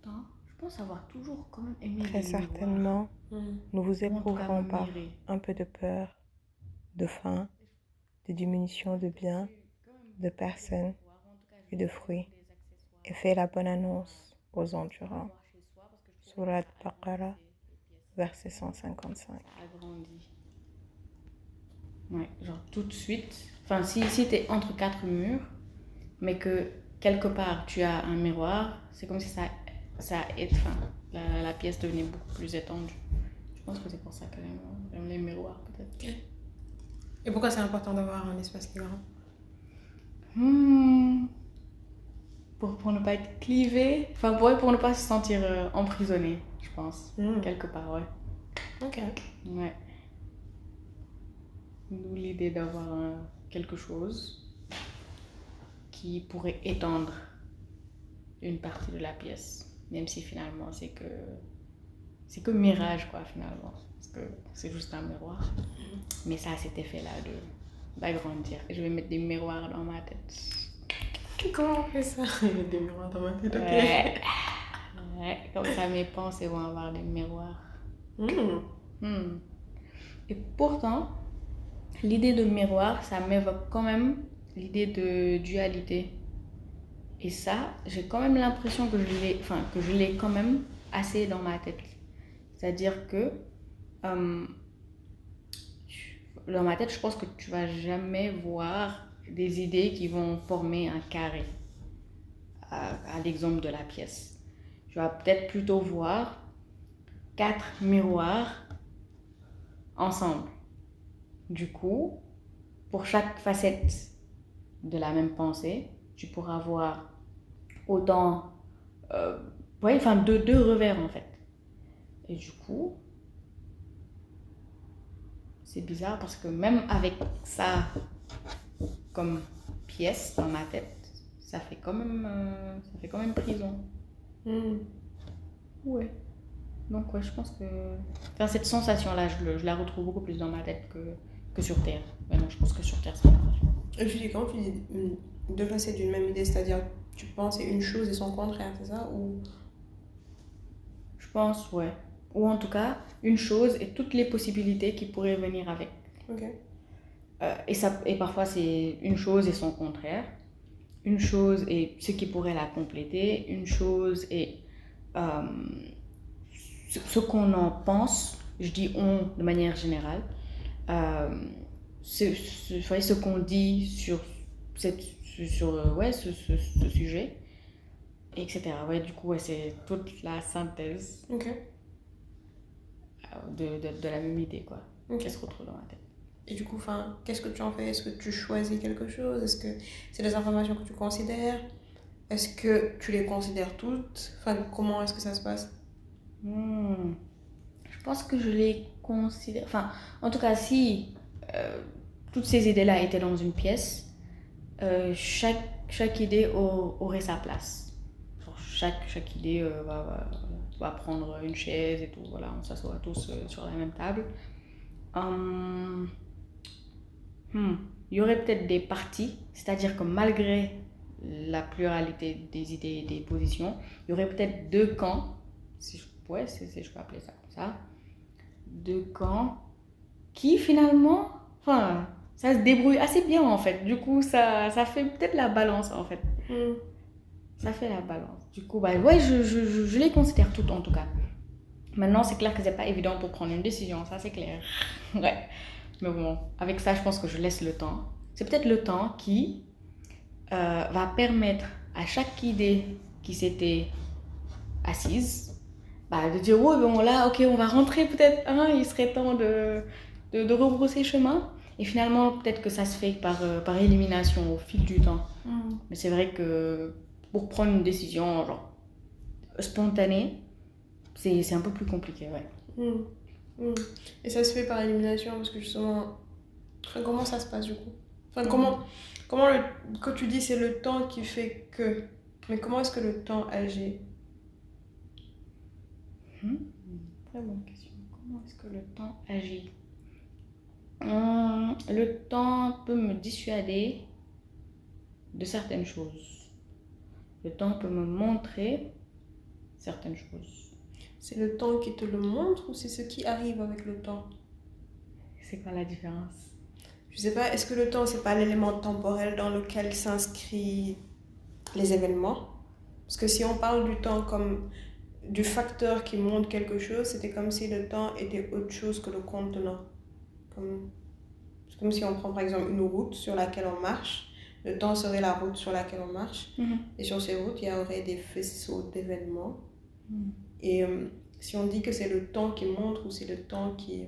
pourtant, je pense avoir toujours quand même aimé Très les miroirs. certainement, nous vous Ou en tout cas éprouverons par m'admirer. un peu de peur, de faim, de diminution de biens, de personnes et de fruits, et fais la bonne annonce aux endurants. Surat Baqarah, verset 155. Ça agrandit. Ouais, genre tout de suite. Enfin, si t'es entre quatre murs, mais que quelque part tu as un miroir, c'est comme si enfin, la pièce devenait beaucoup plus étendue. Je pense que c'est pour ça que j'aime les miroirs, peut-être. Ok. Et pourquoi c'est important d'avoir un espace qui est grand? Pour ne pas être clivé, enfin pour ne pas se sentir emprisonné, je pense. Quelque part, ouais. Ok. Ouais. D'où l'idée d'avoir quelque chose qui pourrait étendre une partie de la pièce, même si finalement c'est que mirage quoi finalement, parce que c'est juste un miroir. Mais ça a cet effet là d'agrandir. Je vais mettre des miroirs dans ma tête. Comment on fait ça? Il y a des miroirs dans ma tête, ok. Ouais, comme ça mes pensées vont avoir des miroirs. Et pourtant, l'idée de miroir, ça m'évoque quand même l'idée de dualité. Et ça, j'ai quand même l'impression que je l'ai quand même assez dans ma tête. C'est-à-dire que dans ma tête, je pense que tu vas jamais voir des idées qui vont former un carré, à l'exemple de la pièce. Tu vas peut-être plutôt voir quatre miroirs ensemble. Du coup, pour chaque facette de la même pensée, tu pourras voir autant, deux revers en fait. Et du coup, c'est bizarre parce que même avec ça comme pièce dans ma tête, ça fait quand même prison. Ouais. Donc ouais, je pense que... Enfin, cette sensation-là, je la retrouve beaucoup plus dans ma tête que sur Terre. Mais non, je pense que sur Terre, ça marche. Et tu dis quand tu dis deux facettes d'une même idée, c'est-à-dire tu penses une chose et son contraire, c'est ça? Ou... Je pense, ouais. Ou en tout cas, une chose et toutes les possibilités qui pourraient venir avec. Ok. Et parfois, c'est une chose et son contraire. Une chose et ce qui pourrait la compléter. Une chose et ce qu'on en pense. Je dis on de manière générale. Ce qu'on dit sur ce sujet, etc. Ouais, du coup, ouais, c'est toute la synthèse de la même idée, quoi, qui se retrouve dans ma tête. Et du coup, qu'est-ce que tu en fais? Est-ce que tu choisis quelque chose? Est-ce que c'est des informations que tu considères? Est-ce que tu les considères toutes? Comment est-ce que ça se passe? Je pense que je les considère... Enfin, en tout cas, si toutes ces idées-là étaient dans une pièce, chaque idée aurait sa place. Genre, chaque idée va prendre une chaise et tout. Voilà, on s'assoit tous sur la même table. Il y aurait peut-être des parties, c'est-à-dire que malgré la pluralité des idées et des positions, il y aurait peut-être deux camps, si je peux appeler ça comme ça, deux camps qui finalement, enfin, ça se débrouille assez bien en fait. Du coup, ça fait peut-être la balance en fait. Ça fait la balance. Du coup, ouais, je les considère toutes en tout cas. Maintenant, c'est clair que c'est pas évident pour prendre une décision, ça c'est clair. Ouais. Mais bon, avec ça, je pense que je laisse le temps. C'est peut-être le temps qui va permettre à chaque idée qui s'était assise de dire oh bon là ok on va rentrer peut-être il serait temps de rebrousser chemin et finalement peut-être que ça se fait par élimination au fil du temps. Mais c'est vrai que pour prendre une décision genre spontanée c'est un peu plus compliqué, ouais. Et ça se fait par élimination parce que justement comment ça se passe du coup? Quand tu dis c'est le temps qui fait que, mais comment est-ce que le temps agit? Très bonne question. Comment est-ce que le temps agit? Le temps peut me dissuader de certaines choses. Le temps peut me montrer certaines choses. C'est le temps qui te le montre ou c'est ce qui arrive avec le temps? C'est quoi la différence? Je sais pas, est-ce que le temps, c'est pas l'élément temporel dans lequel s'inscrivent les événements? Parce que si on parle du temps comme du facteur qui montre quelque chose, c'était comme si le temps était autre chose que le contenant. C'est comme si on prend par exemple une route sur laquelle on marche. Le temps serait la route sur laquelle on marche. Et sur ces routes, il y aurait des faisceaux d'événements. Et si on dit que c'est le temps qui montre ou c'est le temps qui...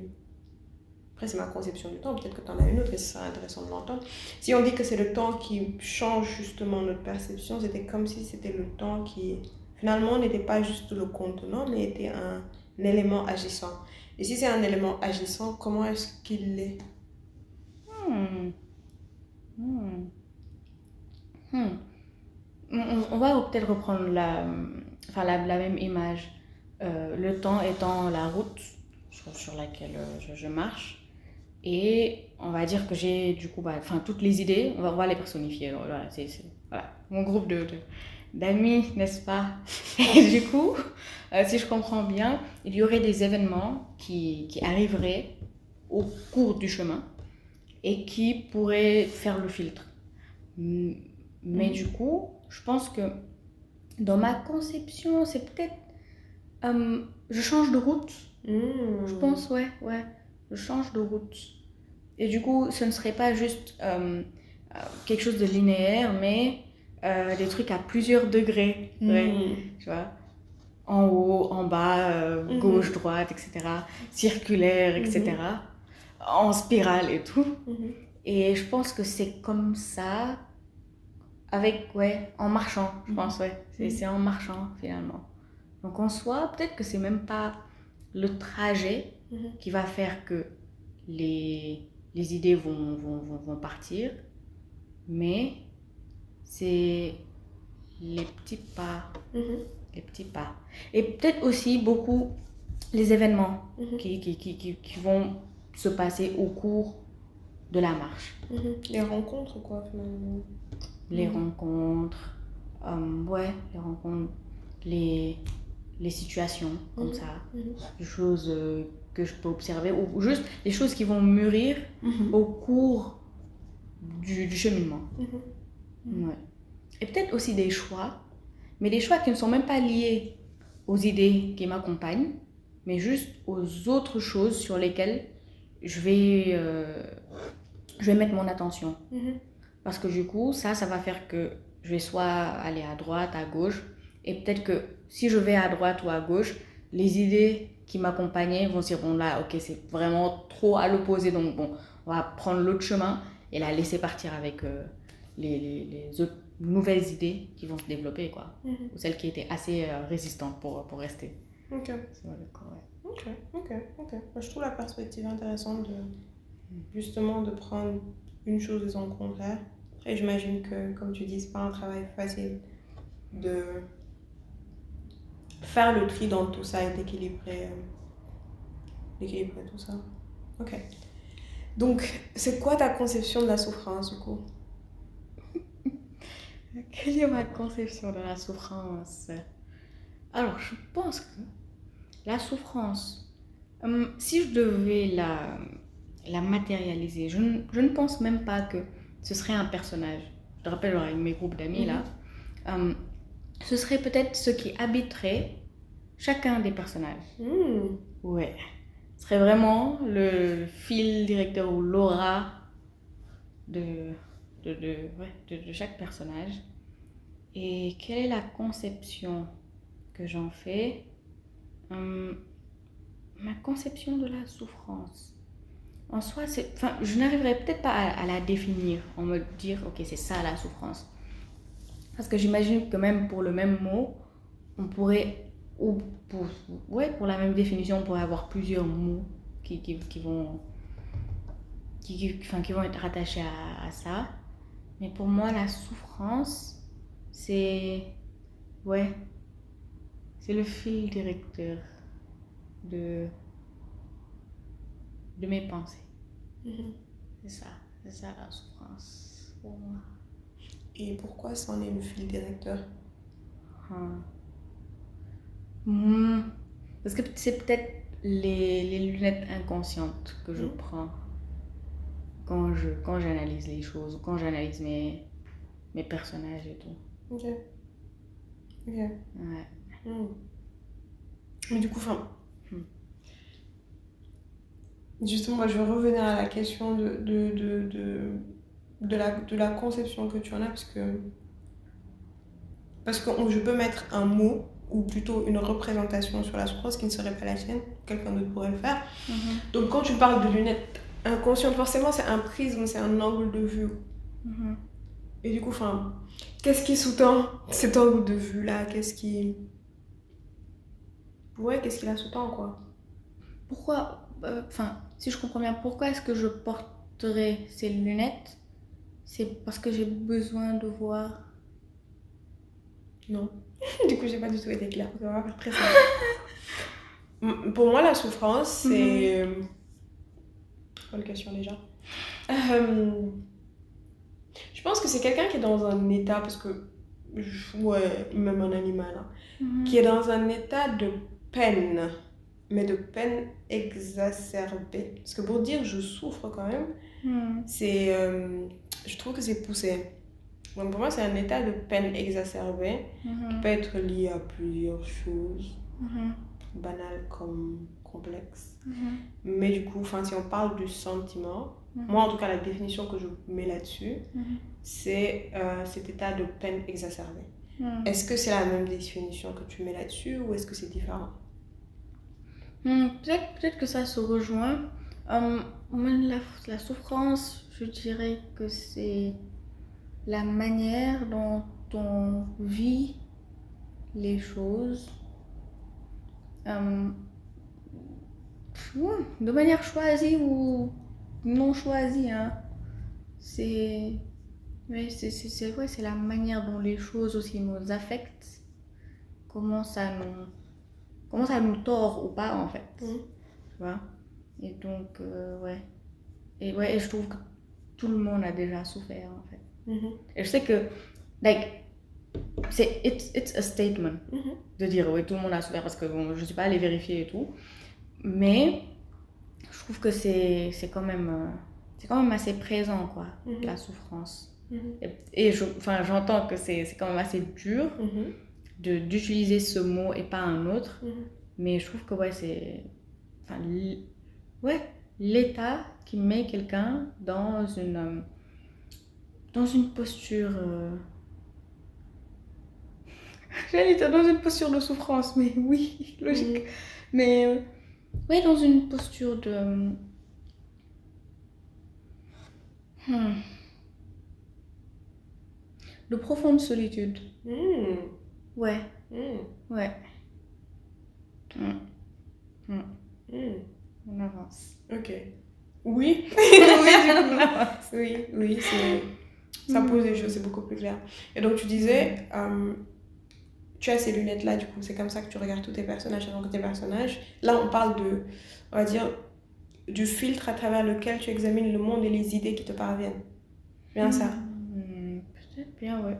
Après, c'est ma conception du temps, peut-être que tu en as une autre et ce serait intéressant de l'entendre. Si on dit que c'est le temps qui change justement notre perception, c'était comme si c'était le temps qui, finalement, n'était pas juste le contenant, mais était un élément agissant. Et si c'est un élément agissant, comment est-ce qu'il l'est? On va peut-être reprendre la même image. Le temps étant la route sur laquelle je marche. Et on va dire que j'ai du coup toutes les idées, on va les personnifier. Alors, voilà, voilà, mon groupe d'amis, n'est-ce pas? Et du coup, si je comprends bien, il y aurait des événements qui arriveraient au cours du chemin et qui pourraient faire le filtre. Mais du coup, je pense que dans ma conception, c'est peut-être... je change de route. Je pense, ouais. Je change de route. Et du coup, ce ne serait pas juste quelque chose de linéaire, mais des trucs à plusieurs degrés. Ouais, tu vois, en haut, en bas, gauche, droite, etc. Circulaire, etc. En spirale et tout. Et je pense que c'est comme ça, en marchant, je pense, ouais. C'est en marchant, finalement. Donc en soi, peut-être que c'est même pas le trajet qui va faire que les idées vont partir, mais c'est les petits pas. Les petits pas. Et peut-être aussi beaucoup les événements qui vont se passer au cours de la marche. Les rencontres, quoi, finalement. Les rencontres, les rencontres, les situations comme ça, des choses que je peux observer, ou juste des choses qui vont mûrir au cours du cheminement. Ouais. Et peut-être aussi des choix, mais des choix qui ne sont même pas liés aux idées qui m'accompagnent, mais juste aux autres choses sur lesquelles je vais mettre mon attention. Parce que du coup, ça va faire que je vais soit aller à droite, à gauche, et peut-être que si je vais à droite ou à gauche, les idées qui m'accompagnaient vont se dire, bon là, ok, c'est vraiment trop à l'opposé, donc bon, on va prendre l'autre chemin et la laisser partir avec les autres nouvelles idées qui vont se développer, quoi. Ou celles qui étaient assez résistantes pour rester. Ok. C'est vrai, ouais. Ok. Moi, je trouve la perspective intéressante justement de prendre une chose de son contraire. Et j'imagine que, comme tu dis, c'est pas un travail facile de faire le tri dans tout ça et d'équilibrer tout ça. Ok. Donc, c'est quoi ta conception de la souffrance, du coup? Quelle est ma conception de la souffrance? Alors, je pense que la souffrance, si je devais la matérialiser, je ne pense même pas que ce serait un personnage. Je te rappelle, avec mes groupes d'amis là, ce serait peut-être ceux qui habiteraient chacun des personnages. Ouais. Ce serait vraiment le fil directeur ou l'aura de chaque personnage. Et quelle est la conception que j'en fais? Ma conception de la souffrance. En soi, je n'arriverai peut-être pas à la définir, en me dire, ok, c'est ça la souffrance. Parce que j'imagine que même pour le même mot, on pourrait, ou pour la même définition, on pourrait avoir plusieurs mots qui vont être rattachés à ça. Mais pour moi, la souffrance, c'est le fil directeur de mes pensées. C'est ça la souffrance pour moi. Et pourquoi c'en est le fil directeur? Parce que c'est peut-être les lunettes inconscientes que je prends quand j'analyse les choses, ou quand j'analyse mes personnages et tout. Ok. Ouais. Mais du coup, Hmm. justement, moi, je vais revenir à la question de la conception que tu en as, parce que je peux mettre un mot, ou plutôt une représentation sur la souffrance qui ne serait pas la tienne, quelqu'un d'autre pourrait le faire. Donc quand tu parles de lunettes inconscientes, forcément c'est un prisme, c'est un angle de vue. Et du coup, qu'est-ce qui sous-tend cet angle de vue-là? Qu'est-ce qui la sous-tend, quoi? Pourquoi, si je comprends bien, pourquoi est-ce que je porterais ces lunettes? C'est parce que j'ai besoin de voir. Non. Du coup, j'ai pas du tout été claire. On va faire très simple. Pour moi, la souffrance, c'est... Bonne question déjà. Je pense que c'est quelqu'un qui est dans un état, parce que... Ouais, même un animal. Qui est dans un état de peine. Mais de peine exacerbée. Parce que pour dire je souffre quand même, c'est... je trouve que c'est poussé. Donc pour moi, c'est un état de peine exacerbée qui peut être lié à plusieurs choses, banales comme complexes. Mais du coup, si on parle du sentiment, moi en tout cas, la définition que je mets là-dessus, c'est cet état de peine exacerbée. Est-ce que c'est la même définition que tu mets là-dessus ou est-ce que c'est différent? Peut-être que ça se rejoint. La souffrance, je dirais que c'est la manière dont on vit les choses de manière choisie ou non choisie. Hein. C'est la manière dont les choses aussi nous affectent, comment ça nous tord ou pas en fait. Tu vois? Et donc, Et je trouve que tout le monde a déjà souffert en fait. Et je sais que, it's a statement de dire oui, tout le monde a souffert parce que bon, je suis pas allée vérifier et tout. Mais je trouve que c'est quand même assez présent quoi, la souffrance. Et j'entends que c'est quand même assez dur d'utiliser ce mot et pas un autre. Mais je trouve que c'est l'état qui met quelqu'un dans une posture j'allais dire dans une posture de souffrance, mais oui, logique. Mais dans une posture de profonde solitude. Ouais. On avance. Ok. Oui. Oui, ça pose des choses, c'est beaucoup plus clair. Et donc tu disais, tu as ces lunettes-là, du coup, c'est comme ça que tu regardes tous tes personnages avant que tes personnages. Là, on parle on va dire, du filtre à travers lequel tu examines le monde et les idées qui te parviennent. Bien ça? Peut-être bien, ouais.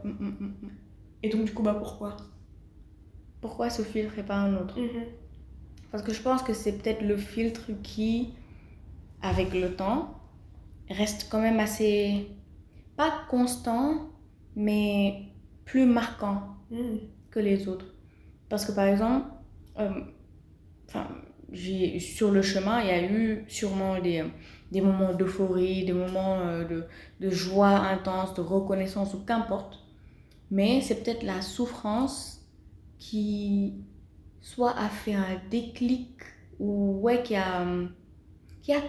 Et donc, du coup, pourquoi? Pourquoi ce filtre et pas un autre? Parce que je pense que c'est peut-être le filtre qui, avec le temps, reste quand même assez, pas constant, mais plus marquant que les autres. Parce que par exemple, sur le chemin, il y a eu sûrement des moments d'euphorie, des moments de joie intense, de reconnaissance ou qu'importe. Mais c'est peut-être la souffrance qui soit a fait un déclic ou qui a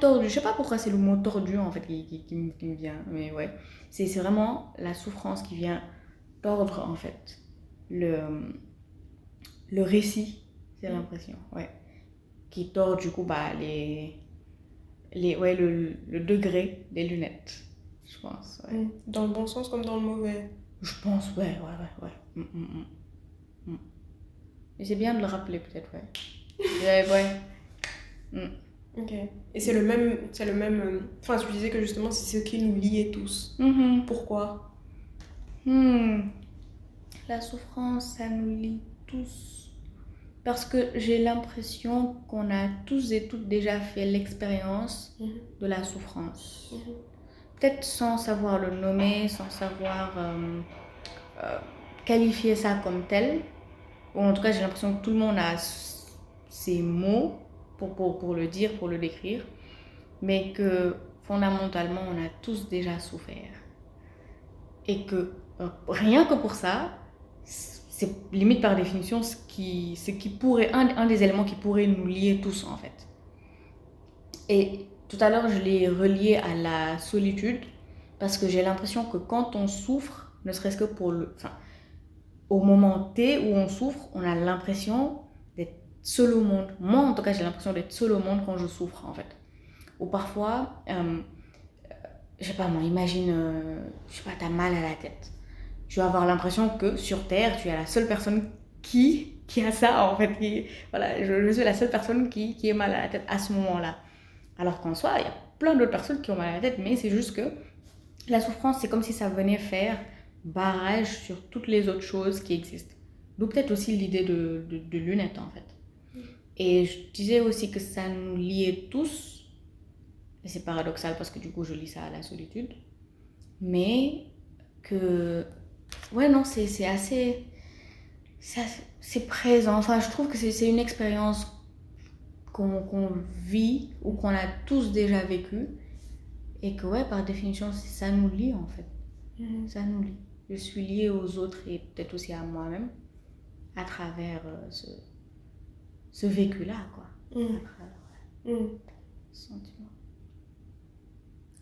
tordu. Je sais pas pourquoi c'est le mot tordu en fait qui me vient, mais ouais. C'est vraiment la souffrance qui vient tordre en fait le récit, j'ai l'impression, qui tord du coup le degré des lunettes, je pense. Dans le bon sens comme dans le mauvais? Je pense, ouais. Et c'est bien de le rappeler peut-être, Ok. Et c'est le même... tu disais que justement c'est ce qui nous liait tous. Pourquoi? La souffrance, ça nous lie tous. Parce que j'ai l'impression qu'on a tous et toutes déjà fait l'expérience de la souffrance. Peut-être sans savoir le nommer, sans savoir qualifier ça comme tel. Ou en tout cas, j'ai l'impression que tout le monde a ces mots pour le dire, pour le décrire. Mais que fondamentalement, on a tous déjà souffert. Et que rien que pour ça, c'est limite par définition ce qui pourrait, un des éléments qui pourrait nous lier tous en fait. Et tout à l'heure, je l'ai relié à la solitude parce que j'ai l'impression que quand on souffre, ne serait-ce que au moment T où on souffre, on a l'impression d'être seul au monde. Moi, en tout cas, j'ai l'impression d'être seul au monde quand je souffre en fait. Ou parfois, je sais pas moi, imagine, je sais pas, t'as mal à la tête. Tu vas avoir l'impression que sur Terre, tu es la seule personne qui a ça en fait. Voilà, je suis la seule personne qui est mal à la tête à ce moment-là. Alors qu'en soi, il y a plein d'autres personnes qui ont mal à la tête, mais c'est juste que la souffrance, c'est comme si ça venait faire barrage sur toutes les autres choses qui existent. D'où peut-être aussi l'idée de lunettes en fait. Et je disais aussi que ça nous liait tous, et c'est paradoxal parce que du coup je lis ça à la solitude, mais que, ouais non, c'est assez, c'est présent. Enfin, je trouve que c'est une expérience qu'on vit ou qu'on a tous déjà vécu et que ouais, par définition, ça nous lie en fait. Ça nous lie. Je suis liée aux autres et peut-être aussi à moi-même à travers ce vécu-là, quoi. À travers ce sentiment.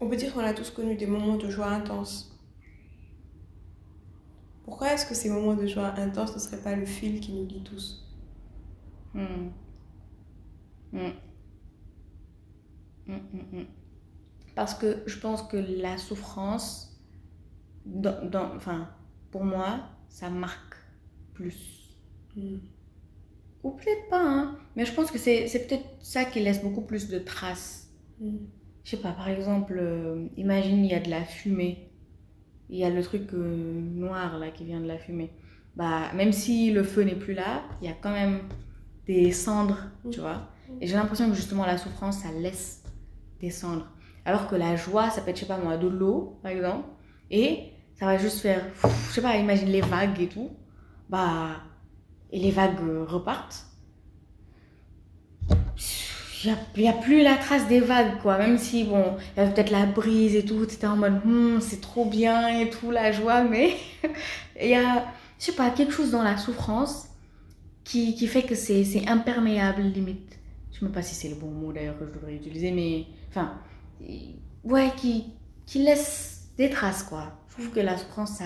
On peut dire qu'on a tous connu des moments de joie intense. Pourquoi est-ce que ces moments de joie intense ne seraient pas le fil qui nous lie tous? Parce que je pense que la souffrance, enfin, pour moi, ça marque plus. Ou peut-être pas, hein, mais je pense que c'est peut-être ça qui laisse beaucoup plus de traces. Je sais pas, par exemple, imagine il y a de la fumée. Il y a le truc noir là qui vient de la fumée. Bah, même si le feu n'est plus là, il y a quand même des cendres, tu vois. Et j'ai l'impression que justement la souffrance, ça laisse des cendres. Alors que la joie, ça peut être, je sais pas moi, de l'eau, par exemple. Et ça va juste faire, je sais pas, imagine les vagues et tout. Bah, et les vagues repartent. Il n'y a plus la trace des vagues, quoi. Même si, bon, il y avait peut-être la brise et tout. C'était en mode, c'est trop bien et tout, la joie. Mais il y a, je sais pas, quelque chose dans la souffrance qui fait que c'est imperméable, limite. Je ne sais pas si c'est le bon mot, d'ailleurs, que je devrais utiliser. Mais, enfin, ouais, qui laisse des traces, quoi. Je trouve que la souffrance,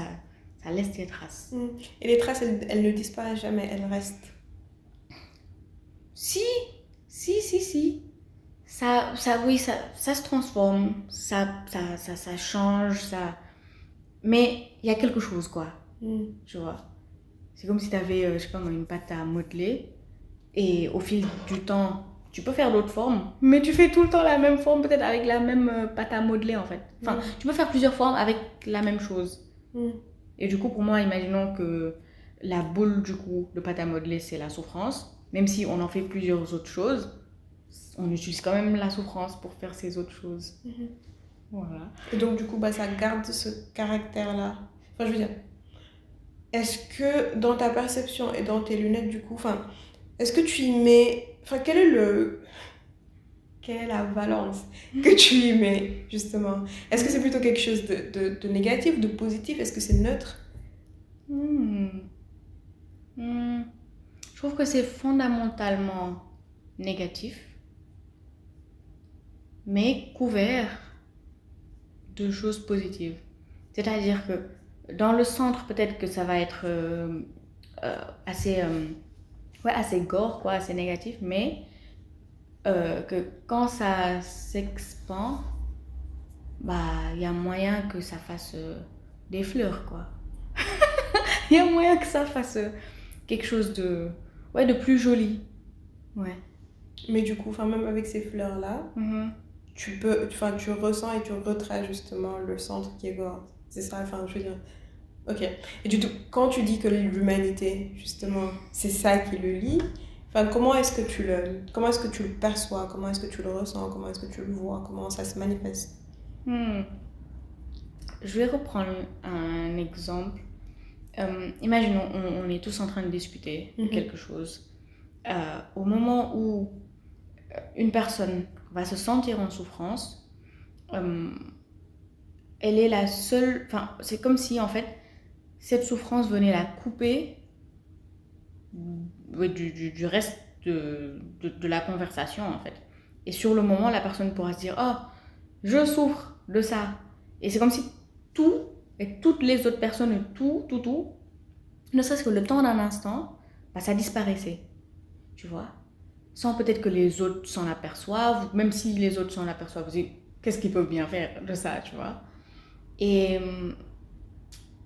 ça laisse des traces. Et les traces, elles ne disparaissent jamais, elles restent. Si. Oui, ça se transforme, ça change, ça. Mais il y a quelque chose, quoi. Tu vois. C'est comme si tu avais, je sais pas moi, une pâte à modeler. Et au fil du temps, tu peux faire d'autres formes. Mais tu fais tout le temps la même forme, peut-être avec la même pâte à modeler, en fait. Enfin, tu peux faire plusieurs formes avec la même chose. Et du coup, pour moi, imaginons que la boule, du coup, de pâte à modeler, c'est la souffrance. Même si on en fait plusieurs autres choses, on utilise quand même la souffrance pour faire ces autres choses. Voilà. Et donc, du coup, bah, ça garde ce caractère-là. Enfin, je veux dire, est-ce que dans ta perception et dans tes lunettes, du coup, enfin, est-ce que tu y mets... Enfin, quelle est la valence que tu y mets, justement? Est-ce que c'est plutôt quelque chose de négatif, de positif? Est-ce que c'est neutre? Je trouve que c'est fondamentalement négatif, mais couvert de choses positives. C'est-à-dire que dans le centre, peut-être que ça va être assez gore, quoi, assez négatif, mais que quand ça s'expand, bah, il y a moyen que ça fasse des fleurs, quoi. Il y a moyen que ça fasse quelque chose de plus joli. Ouais. Mais du coup, même avec ces fleurs-là, tu ressens et tu retraces justement le centre qui est gore. C'est ça, je veux dire. Ok. Et du coup, quand tu dis que l'humanité, justement, c'est ça qui le lie, Enfin, comment est-ce que tu le perçois? Comment est-ce que tu le ressens? Comment est-ce que tu le vois? Comment ça se manifeste? Je vais reprendre un exemple. Imaginons, on est tous en train de discuter quelque chose. Au moment où une personne va se sentir en souffrance, elle est la seule... Enfin, c'est comme si, en fait, cette souffrance venait la couper du reste de la conversation, en fait. Et sur le moment, la personne pourra se dire « Oh, je souffre de ça ». Et c'est comme si tout, et toutes les autres personnes, tout, ne serait-ce que le temps d'un instant, bah, ça disparaissait, tu vois. Sans peut-être que les autres s'en aperçoivent, même si les autres s'en aperçoivent, qu'est-ce qu'ils peuvent bien faire de ça, tu vois. Et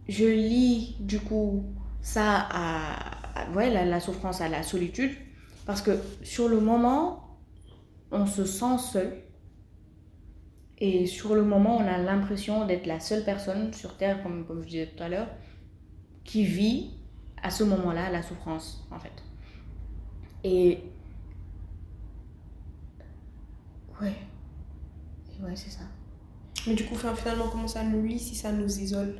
je lie du coup ça à ouais, la souffrance, à la solitude, parce que sur le moment, on se sent seul, et sur le moment, on a l'impression d'être la seule personne sur Terre, comme je disais tout à l'heure, qui vit à ce moment-là la souffrance, en fait. Et ouais, c'est ça. Mais du coup, finalement, comment ça nous lie si ça nous isole?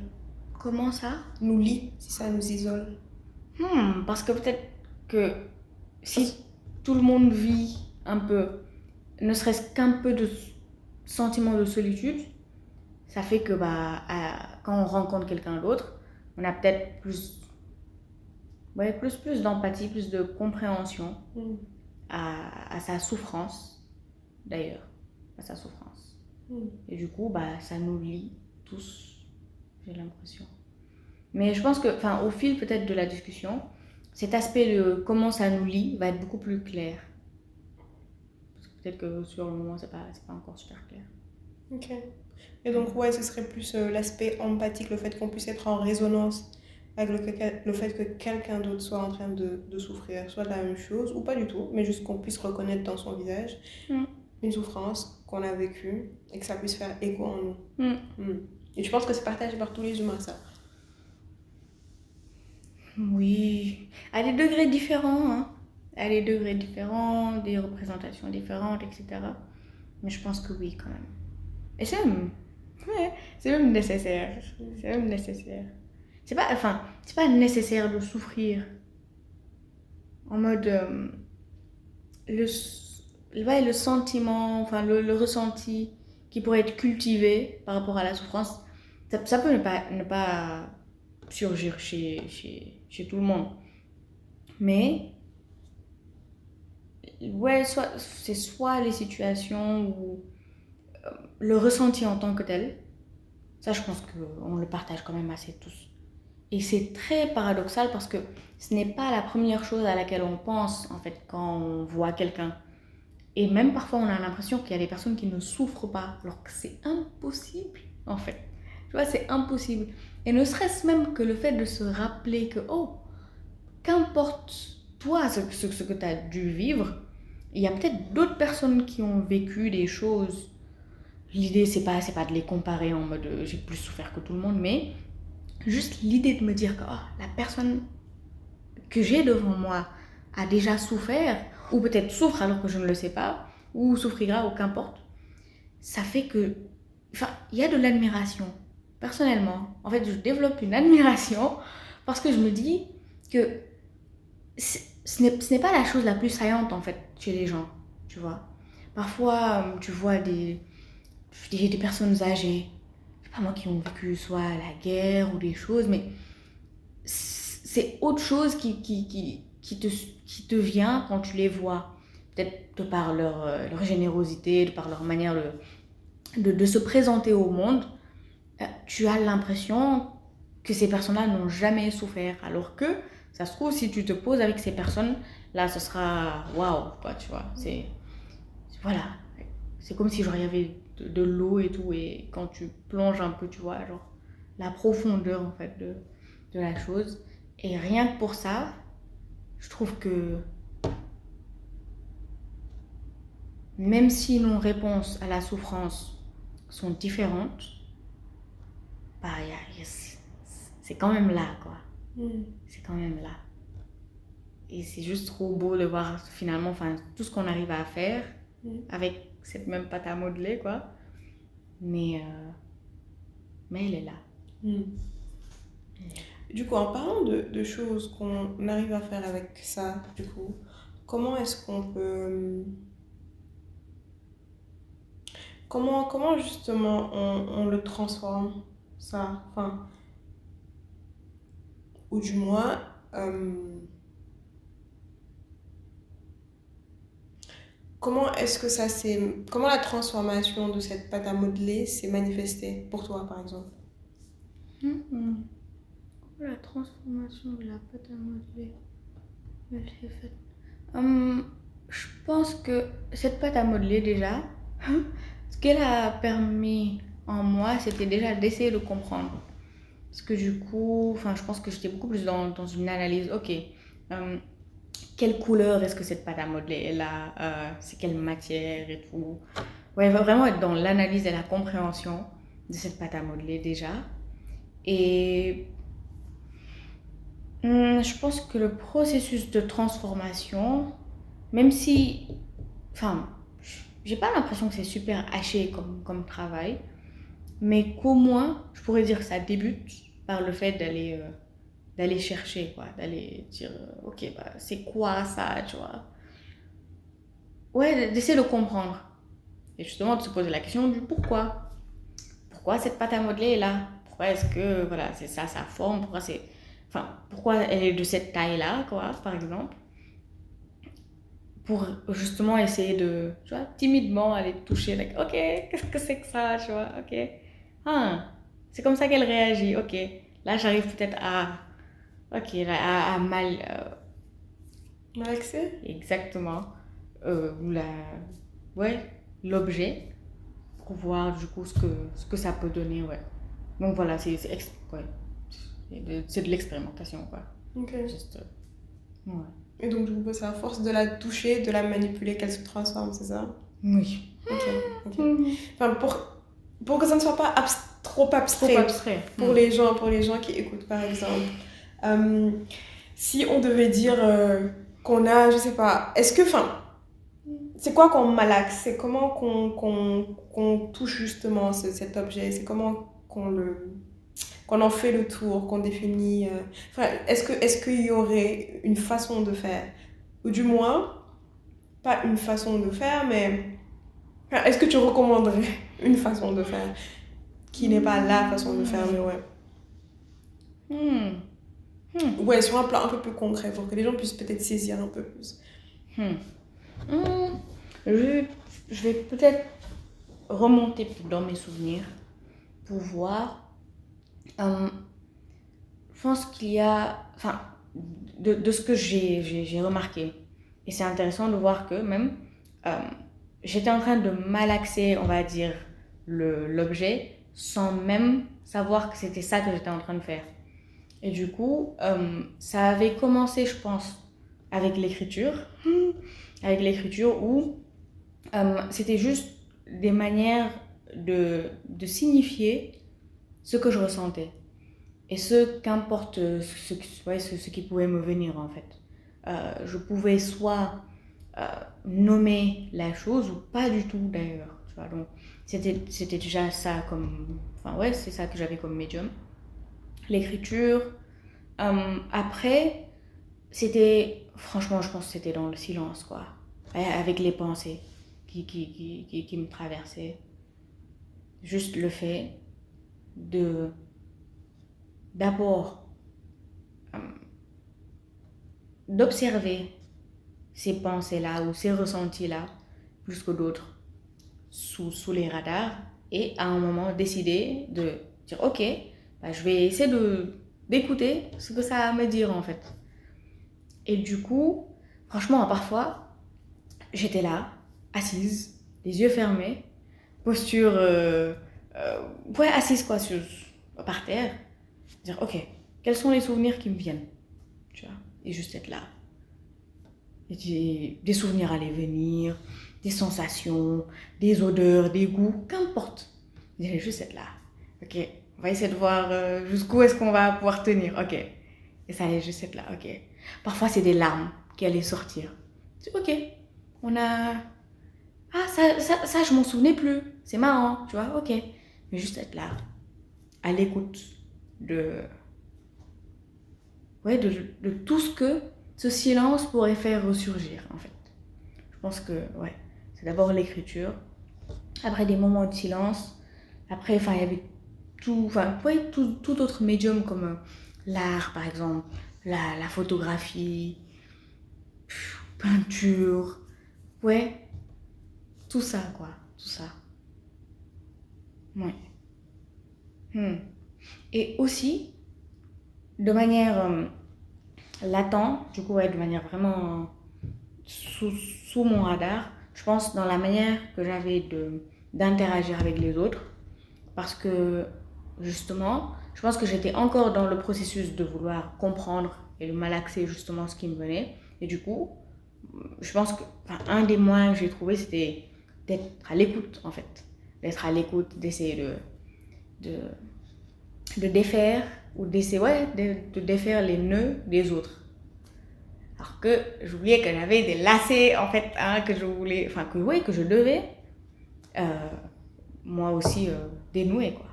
Comment ça? Nous lie si ça nous isole? Parce que peut-être que si tout le monde vit un peu, ne serait-ce qu'un peu de sentiment de solitude, ça fait que quand on rencontre quelqu'un d'autre, on a peut-être plus d'empathie, plus de compréhension à sa souffrance, d'ailleurs, à sa souffrance. Et du coup, ça nous lie tous, j'ai l'impression. Mais je pense que, au fil peut-être de la discussion, cet aspect de comment ça nous lie va être beaucoup plus clair. Parce que peut-être que sur le moment, c'est pas encore super clair. Ok. Et donc, ouais, ce serait plus l'aspect empathique, le fait qu'on puisse être en résonance avec le fait que quelqu'un d'autre soit en train de souffrir, soit de la même chose, ou pas du tout, mais juste qu'on puisse reconnaître dans son visage une souffrance qu'on a vécue et que ça puisse faire écho en nous. Et je pense que c'est partagé par tous les humains, ça. Oui, à des degrés différents, hein. À des degrés différents, des représentations différentes, etc. Mais je pense que oui, quand même. Et c'est même nécessaire. C'est même nécessaire. C'est pas nécessaire de souffrir. En mode, le sentiment, le ressenti qui pourrait être cultivé par rapport à la souffrance, ça peut ne pas surgir chez tout le monde. Mais, ouais, c'est soit les situations où le ressenti en tant que tel, ça je pense qu'on le partage quand même assez tous. Et c'est très paradoxal parce que ce n'est pas la première chose à laquelle on pense en fait quand on voit quelqu'un. Et même parfois on a l'impression qu'il y a des personnes qui ne souffrent pas, alors que c'est impossible en fait. Tu vois, c'est impossible. Et ne serait-ce même que le fait de se rappeler que, oh, qu'importe toi ce que tu as dû vivre, il y a peut-être d'autres personnes qui ont vécu des choses. L'idée, c'est pas de les comparer en mode j'ai plus souffert que tout le monde, mais juste l'idée de me dire que la personne que j'ai devant moi a déjà souffert, ou peut-être souffre alors que je ne le sais pas, ou souffrira, ou qu'importe, ça fait que... il y a de l'admiration. Personnellement, en fait, je développe une admiration parce que je me dis que ce n'est pas la chose la plus saillante, en fait, chez les gens, tu vois. Parfois, tu vois des personnes âgées, je sais pas moi, qui ont vécu soit la guerre ou des choses, mais c'est autre chose qui te vient quand tu les vois. Peut-être de par leur générosité, de par leur manière de se présenter au monde. Tu as l'impression que ces personnes-là n'ont jamais souffert. Alors que, ça se trouve, si tu te poses avec ces personnes, là, ce sera waouh, quoi, tu vois. Voilà. C'est comme si genre, il y avait de l'eau et tout, et quand tu plonges un peu, tu vois, genre, la profondeur, en fait, de la chose. Et rien que pour ça, je trouve que même si nos réponses à la souffrance sont différentes, c'est quand même là, quoi. C'est quand même là. Et c'est juste trop beau de voir finalement tout ce qu'on arrive à faire avec cette même pâte à modeler, quoi. Mais elle est là. Du coup, en parlant de choses qu'on arrive à faire avec ça, du coup, comment est-ce qu'on peut... Comment justement on le transforme, ça? Enfin, ou du moins, comment est-ce que ça s'est... Comment la transformation de cette pâte à modeler s'est manifestée pour toi, par exemple? La transformation de la pâte à modeler, elle s'est faite. Je pense que cette pâte à modeler déjà, ce qu'elle a permis en moi, c'était déjà d'essayer de comprendre. Parce que du coup, je pense que j'étais beaucoup plus dans une analyse. Ok, quelle couleur est-ce que cette pâte à modeler est là, c'est quelle matière et tout. Ouais, vraiment être dans l'analyse et la compréhension de cette pâte à modeler déjà. Et je pense que le processus de transformation, même si, j'ai pas l'impression que c'est super haché comme travail, mais qu'au moins, je pourrais dire que ça débute par le fait d'aller chercher, quoi, d'aller dire, ok, c'est quoi ça, tu vois. Ouais, d'essayer de comprendre. Et justement, de se poser la question du pourquoi. Pourquoi cette pâte à modeler est là? Pourquoi est-ce que, voilà, c'est ça, sa forme? Pourquoi elle est de cette taille-là, quoi, par exemple? Pour justement essayer de, tu vois, timidement aller toucher, like, ok, qu'est-ce que c'est que ça, tu vois, ok. C'est comme ça qu'elle réagit, ok. Là, j'arrive peut-être à mal... Malaxé? Exactement. L'objet, pour voir du coup ce que ça peut donner, ouais. Donc voilà, c'est de l'expérimentation, quoi. Ok. Juste, ouais. Et donc, du coup, c'est à force de la toucher, de la manipuler qu'elle se transforme, c'est ça? Oui. Ok. Enfin, pour que ça ne soit pas trop abstrait. Trop abstrait. Pour les gens qui écoutent, par exemple. Si on devait dire qu'on a, je sais pas, c'est quoi qu'on malaxe? C'est comment qu'on touche justement cet objet? C'est comment qu'on en fait le tour, qu'on définit... est-ce qu'il y aurait une façon de faire? Ou du moins, pas une façon de faire, mais... est-ce que tu recommanderais une façon de faire qui n'est pas la façon de faire, mais ouais. Ouais, sur un plan un peu plus concret, pour que les gens puissent peut-être saisir un peu plus. Je vais peut-être remonter dans mes souvenirs pour voir. Je pense qu'il y a... de ce que j'ai remarqué. Et c'est intéressant de voir que même... j'étais en train de malaxer, on va dire, l'objet sans même savoir que c'était ça que j'étais en train de faire. Et du coup, ça avait commencé, je pense, avec l'écriture. Avec l'écriture où c'était juste des manières de signifier ce que je ressentais. Et qu'importe ce qui pouvait me venir, en fait. Je pouvais soit nommer la chose ou pas du tout d'ailleurs, tu vois. Donc c'était déjà ça c'est ça que j'avais comme médium, l'écriture. Après franchement je pense que c'était dans le silence, quoi, avec les pensées qui me traversaient, juste le fait d'abord d'observer ces pensées-là ou ces ressentis-là, plus que d'autres, sous les radars, et à un moment décider de dire ok, je vais essayer d'écouter ce que ça a à me dire, en fait. Et du coup, franchement, parfois, j'étais là, assise, les yeux fermés, posture, assise quoi, par terre, dire ok, quels sont les souvenirs qui me viennent, tu vois, et juste être là. Et des souvenirs allaient venir, des sensations, des odeurs, des goûts, qu'importe. J'allais juste être là. Ok, on va essayer de voir jusqu'où est-ce qu'on va pouvoir tenir. Ok, et ça allait juste être là. Ok, Parfois, c'est des larmes qui allaient sortir. C'est ok, on a... Ah, ça, je m'en souvenais plus. C'est marrant, tu vois, ok. Mais juste être là, à l'écoute de... Ouais, de tout ce que ce silence pourrait faire ressurgir, en fait. Je pense que, ouais, c'est d'abord l'écriture. Après, des moments de silence. Après, enfin, il y avait tout autre médium comme l'art, par exemple, la photographie, peinture, ouais, tout ça, quoi, tout ça. Ouais. Et aussi, de manière latente, du coup, ouais, de manière vraiment sous mon radar, je pense dans la manière que j'avais d'interagir avec les autres, parce que justement, je pense que j'étais encore dans le processus de vouloir comprendre et de malaxer justement ce qui me venait. Et du coup, je pense que un des moyens que j'ai trouvé, c'était d'être à l'écoute, en fait. D'être à l'écoute, d'essayer de défaire, ou d'essayer, ouais, de défaire les nœuds des autres. Alors que j'oubliais que j'avais des lacets, en fait, hein, que je voulais, enfin, que, ouais, que je devais, moi aussi, dénouer, quoi.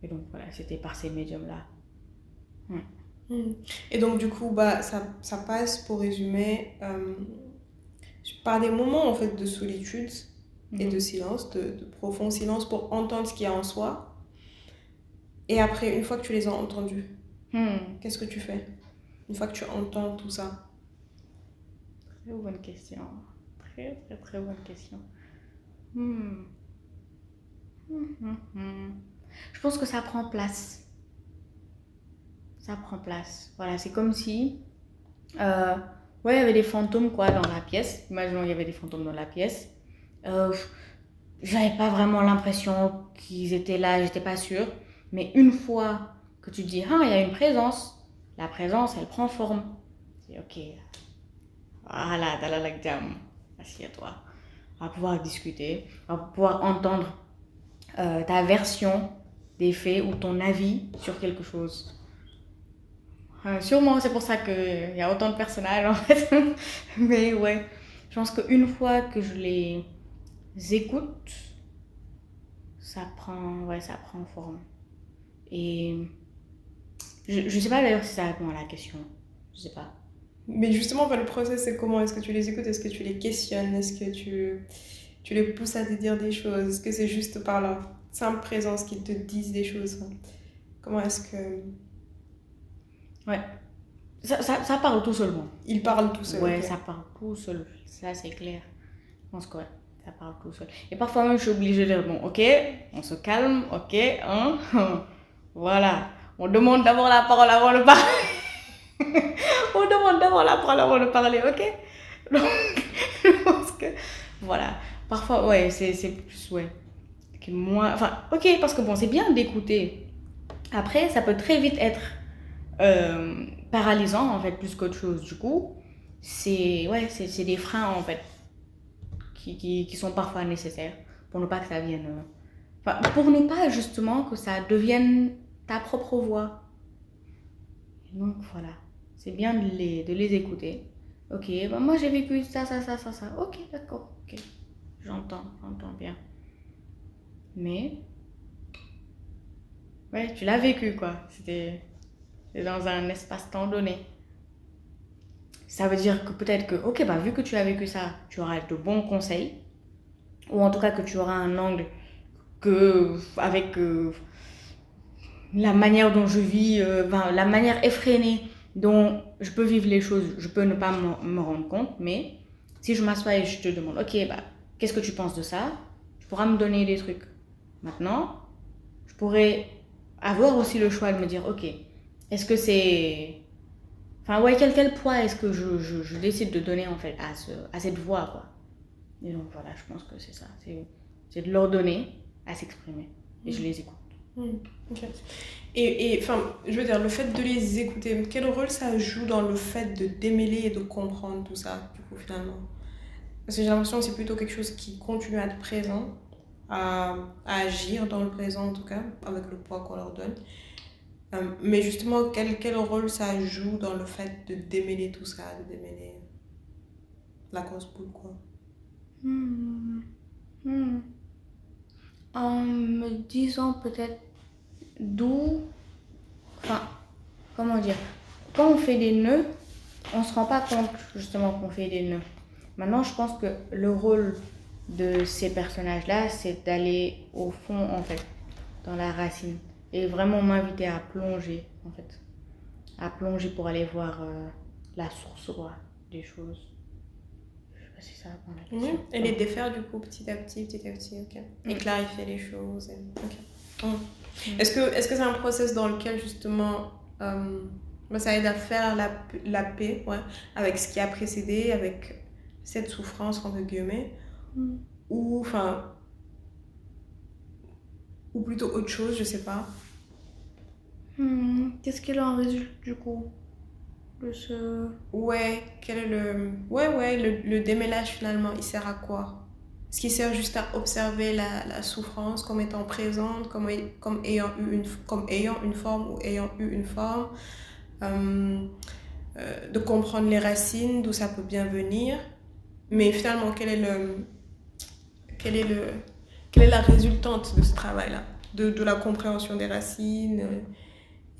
Et donc, voilà, c'était par ces médiums-là. Ouais. Et donc, du coup, bah, ça passe, pour résumer, par des moments, en fait, de solitude et de silence, de profond silence pour entendre ce qu'il y a en soi. Et après, une fois que tu les as entendus, qu'est-ce que tu fais? Une fois que tu entends tout ça? Très bonne question. Très, très, très bonne question. Je pense que ça prend place. Ça prend place. Voilà, c'est comme si... ouais, il y avait des fantômes, quoi, dans la pièce. Imaginons qu'il y avait des fantômes dans la pièce. J'avais pas vraiment l'impression qu'ils étaient là, j'étais pas sûre. Mais une fois que tu te dis, ah, il y a une présence, la présence, elle prend forme. C'est ok. Voilà, Dalal Akdam, assieds-toi. On va pouvoir discuter, on va pouvoir entendre ta version des faits ou ton avis sur quelque chose. Sûrement, c'est pour ça qu'il y a autant de personnages en fait. Mais ouais, je pense qu'une fois que je les écoute, ça prend forme. Et je sais pas d'ailleurs si ça répond à la question. Je sais pas. Mais justement, le process, c'est comment? Est-ce que tu les écoutes? Est-ce que tu les questionnes? Est-ce que tu les pousses à te dire des choses? Est-ce que c'est juste par leur simple présence qu'ils te disent des choses? Comment est-ce que... Ouais. Ça parle tout seul, bon. Ils parlent tout seul. Ouais, okay. Ça parle tout seul. Ça, c'est clair. Je pense que ouais, ça parle tout seul. Et parfois même, je suis obligée de dire, bon, ok, on se calme, ok, hein. Voilà. On demande d'abord la parole avant de parler. On demande d'abord la parole avant de parler, ok? Donc, je pense que, voilà. Parfois, ouais, c'est plus, ouais. Moins, enfin, ok, parce que bon, c'est bien d'écouter. Après, ça peut très vite être paralysant, en fait, plus qu'autre chose. Du coup, c'est des freins, en fait, qui sont parfois nécessaires pour ne pas que ça vienne... Enfin, pour ne pas, justement, que ça devienne ta propre voix. Et donc, voilà. C'est bien de les écouter. Ok, bah moi j'ai vécu ça. Ok, d'accord, ok. J'entends bien. Mais, ouais, tu l'as vécu, quoi. C'est dans un espace-temps donné. Ça veut dire que peut-être que, ok, bah vu que tu as vécu ça, tu auras de bons conseils. Ou en tout cas que tu auras un angle avec la manière dont je vis, la manière effrénée dont je peux vivre les choses, je peux ne pas me rendre compte, mais si je m'assois et je te demande, ok, bah, qu'est-ce que tu penses de ça? Tu pourras me donner des trucs. Maintenant, je pourrais avoir aussi le choix de me dire, ok, est-ce que c'est... Enfin, ouais, quel poids est-ce que je décide de donner en fait à cette voix, quoi. Et donc voilà, je pense que c'est ça. C'est de leur donner à s'exprimer. Et je les écoute. Ok. Et enfin, je veux dire, le fait de les écouter, quel rôle ça joue dans le fait de démêler et de comprendre tout ça, du coup, finalement? Parce que j'ai l'impression que c'est plutôt quelque chose qui continue à être présent, à agir dans le présent en tout cas, avec le poids qu'on leur donne. Mais justement, quel rôle ça joue dans le fait de démêler tout ça, de démêler la grosse boule, quoi. Hmm. Hmm. En me disant peut-être d'où, enfin, comment dire, quand on fait des nœuds, on se rend pas compte justement qu'on fait des nœuds. Maintenant, je pense que le rôle de ces personnages-là, c'est d'aller au fond, en fait, dans la racine, et vraiment m'inviter à plonger, en fait, à plonger pour aller voir la source, quoi, des choses. Je sais pas si ça répond à la question. Oui, et les défaire du coup petit à petit, ok. Et clarifier les choses. Ok. Est-ce que c'est un process dans lequel justement ça aide à faire la paix, ouais, avec ce qui a précédé, avec cette souffrance entre guillemets, ou plutôt autre chose, je sais pas. Qu'est-ce qu'il en résulte du coup de ce... Ouais, quel est le démêlage finalement, il sert à quoi? Est-ce qu'il sert juste à observer la souffrance comme étant présente, comme ayant une forme ou ayant eu une forme, de comprendre les racines, d'où ça peut bien venir, mais finalement, quelle est la résultante de ce travail-là, de la compréhension des racines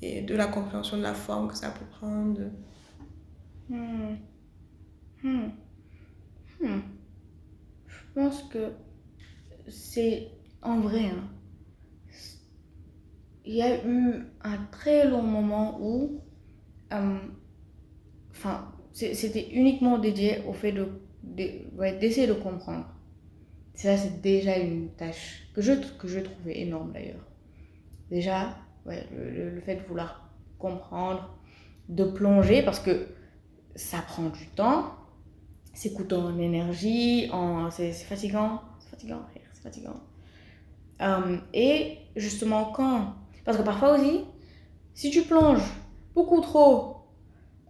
et de la compréhension de la forme que ça peut prendre. Je pense que c'est en vrai, hein, il y a eu un très long moment où c'était uniquement dédié au fait d'essayer de comprendre. Ça, c'est déjà une tâche que je trouvais énorme d'ailleurs. Déjà, ouais, le fait de vouloir comprendre, de plonger, parce que ça prend du temps, c'est coûteux en énergie, c'est fatigant, c'est fatigant. Et justement, parce que parfois aussi, si tu plonges beaucoup trop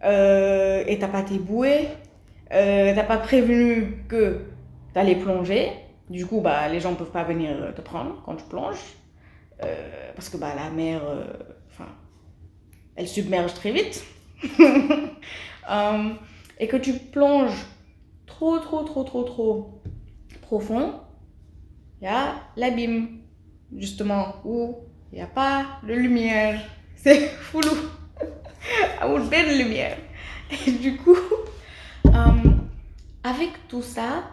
et t'as pas tes bouées, t'as pas prévenu que t'allais plonger, du coup, bah, les gens peuvent pas venir te prendre quand tu plonges, parce que bah, la mer, elle submerge très vite. Et que tu plonges trop profond, il y a l'abîme, justement, où il n'y a pas de lumière. C'est foulou. Amul belle lumière. Et du coup, avec tout ça,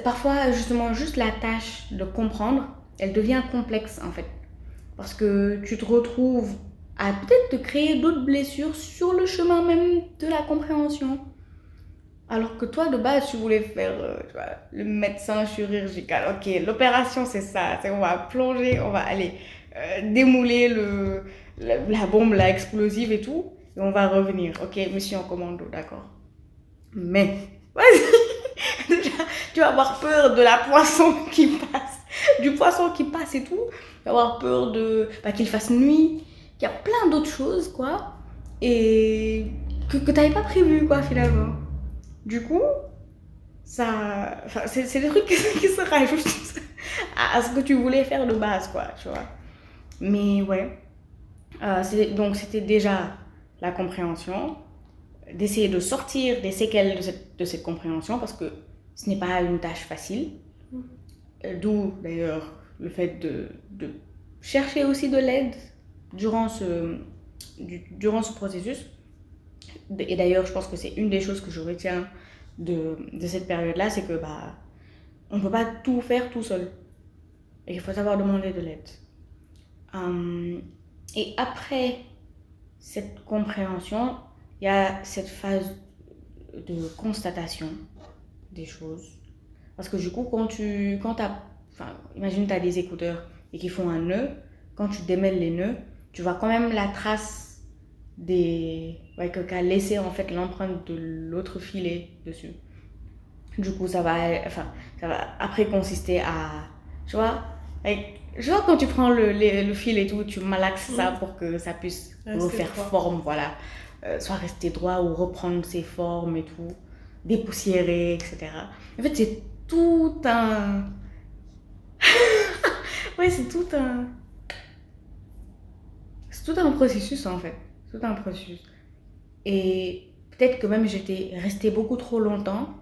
parfois, justement, juste la tâche de comprendre, elle devient complexe, en fait. Parce que tu te retrouves à peut-être te créer d'autres blessures sur le chemin même de la compréhension. Alors que toi, de base, tu voulais faire le médecin chirurgical. Ok, l'opération, c'est ça. On va plonger, on va aller démouler la bombe là, explosive et tout. Et on va revenir. Ok, mission commando, d'accord. Mais, vas-y, déjà, tu vas avoir peur de la poisson qui passe. Du poisson qui passe et tout. Tu vas avoir peur qu'il fasse nuit. Il y a plein d'autres choses, quoi. Et que tu n'avais pas prévu, quoi, finalement. Du coup, c'est des trucs qui se rajoutent à ce que tu voulais faire de base, quoi, tu vois. Mais ouais, donc c'était déjà la compréhension, d'essayer de sortir des séquelles de cette compréhension, parce que ce n'est pas une tâche facile. D'où d'ailleurs le fait de chercher aussi de l'aide durant ce processus. Et d'ailleurs, je pense que c'est une des choses que je retiens de cette période-là, c'est que on ne peut pas tout faire tout seul. Et il faut savoir demander de l'aide. Et après cette compréhension, il y a cette phase de constatation des choses. Parce que du coup, imagine tu as des écouteurs et qui font un nœud, quand tu démêles les nœuds, tu vois quand même la trace qu'a laissé en fait l'empreinte de l'autre filet dessus. Du coup, ça va après consister à, tu vois, quand tu prends le fil et tout, tu malaxes ça pour que ça puisse refaire forme, voilà, soit rester droit ou reprendre ses formes et tout, dépoussiérer, etc. En fait, c'est tout un... ouais, c'est tout un... C'est tout un processus en fait. Tout un processus. Et peut-être que même j'étais restée beaucoup trop longtemps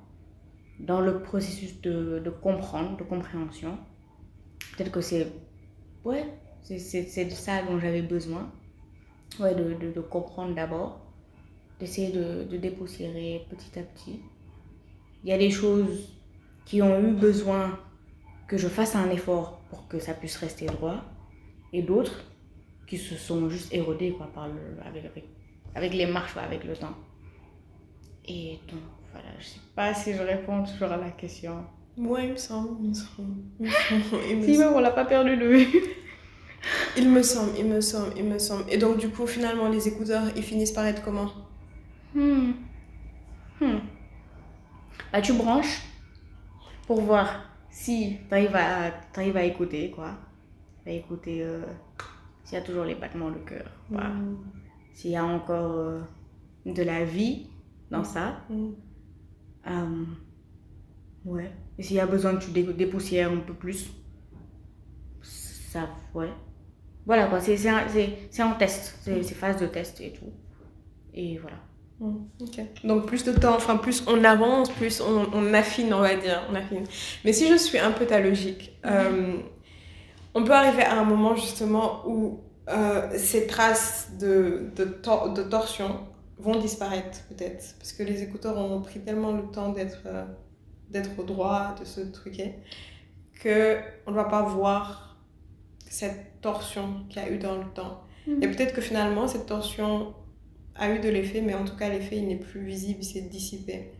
dans le processus de comprendre, de compréhension. Peut-être que ouais, c'est de ça dont j'avais besoin. Ouais, de comprendre d'abord, d'essayer de dépoussiérer petit à petit. Il y a des choses qui ont eu besoin que je fasse un effort pour que ça puisse rester droit, et d'autres qui se sont juste érodées quoi, avec les marches, avec le temps. Et donc, voilà, je sais pas si je réponds toujours à la question. Ouais, il me semble. Si même on l'a pas perdu de vue. Il me semble. Et donc, du coup, finalement, les écouteurs, ils finissent par être comment? Bah, tu branches pour voir si t'arrives à écouter, quoi. À écouter s'il y a toujours les battements de cœur, quoi. S'il y a encore de la vie dans ça. Ouais. Et s'il y a besoin que tu dépoussières un peu plus, ça, ouais. Voilà quoi, c'est en test, c'est phase de test et tout. Et voilà. Ok. Donc plus de temps, enfin plus on avance, plus on affine, on va dire, on affine. Mais si je suis un peu ta logique, on peut arriver à un moment justement où ces traces de torsion vont disparaître peut-être, parce que les écouteurs ont pris tellement le temps d'être droit, de se truquer, que on ne va pas voir cette torsion qu'il y a eu dans le temps. Et peut-être que finalement cette torsion a eu de l'effet, mais en tout cas l'effet il n'est plus visible, il s'est dissipé.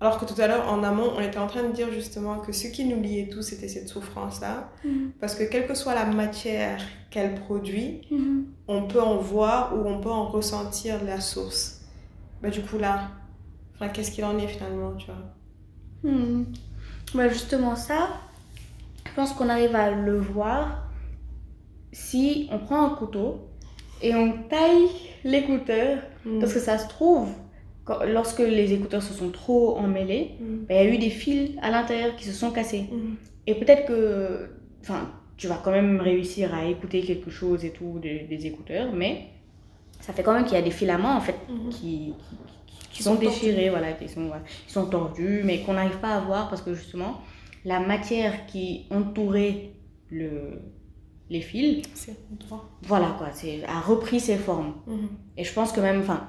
Alors que tout à l'heure en amont on était en train de dire justement que ce qui nous liait tous c'était cette souffrance là, parce que quelle que soit la matière qu'elle produit, on peut en voir ou on peut en ressentir la source. Bah du coup là, enfin, qu'est-ce qu'il en est finalement, tu vois? Bah justement ça, je pense qu'on arrive à le voir si on prend un couteau et on taille l'écouteur, parce que ça se trouve, lorsque les écouteurs se sont trop emmêlés, il y a eu des fils à l'intérieur qui se sont cassés. Et peut-être que, enfin, tu vas quand même réussir à écouter quelque chose et tout des écouteurs, mais ça fait quand même qu'il y a des filaments en fait qui sont déchirés, voilà, qui sont tordus, mais qu'on n'arrive pas à voir parce que justement la matière qui entourait les fils, voilà quoi, a repris ses formes. Et je pense que même, enfin,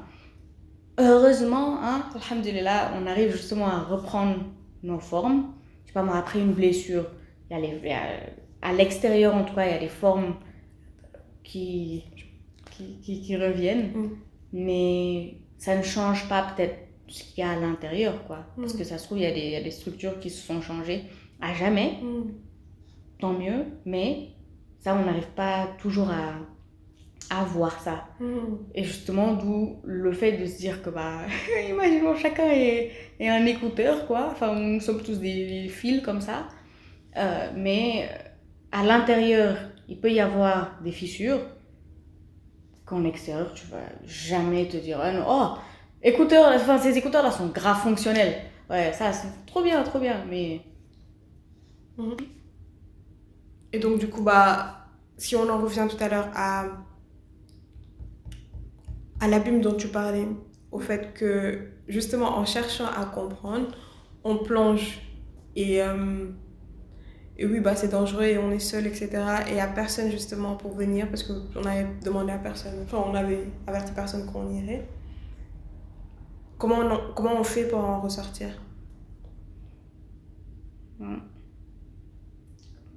heureusement, hein, alhamdulillah, on arrive justement à reprendre nos formes. Je sais pas moi, après une blessure, à l'extérieur en tout cas, il y a des formes qui reviennent, mais ça ne change pas peut-être ce qu'il y a à l'intérieur, quoi. Parce que ça se trouve, il y a des structures qui se sont changées à jamais, tant mieux, mais ça, on n'arrive pas toujours à voir ça. Et justement, d'où le fait de se dire que, bah, imaginons chacun est un écouteur, quoi. Enfin, nous sommes tous des fils comme ça. Mais à l'intérieur, il peut y avoir des fissures qu'en extérieur, tu vas jamais te dire, oh, écouteurs, enfin, ces écouteurs-là sont grave fonctionnels. Ouais, ça, c'est trop bien, mais... Et donc, du coup, bah, si on en revient tout à l'heure à l'abîme dont tu parlais, au fait que, justement, en cherchant à comprendre, on plonge et oui, bah, c'est dangereux et on est seul, etc. Et il n'y a personne, justement, pour venir parce qu'on avait demandé à personne, enfin, on avait averti personne qu'on irait. Comment on fait pour en ressortir? Comment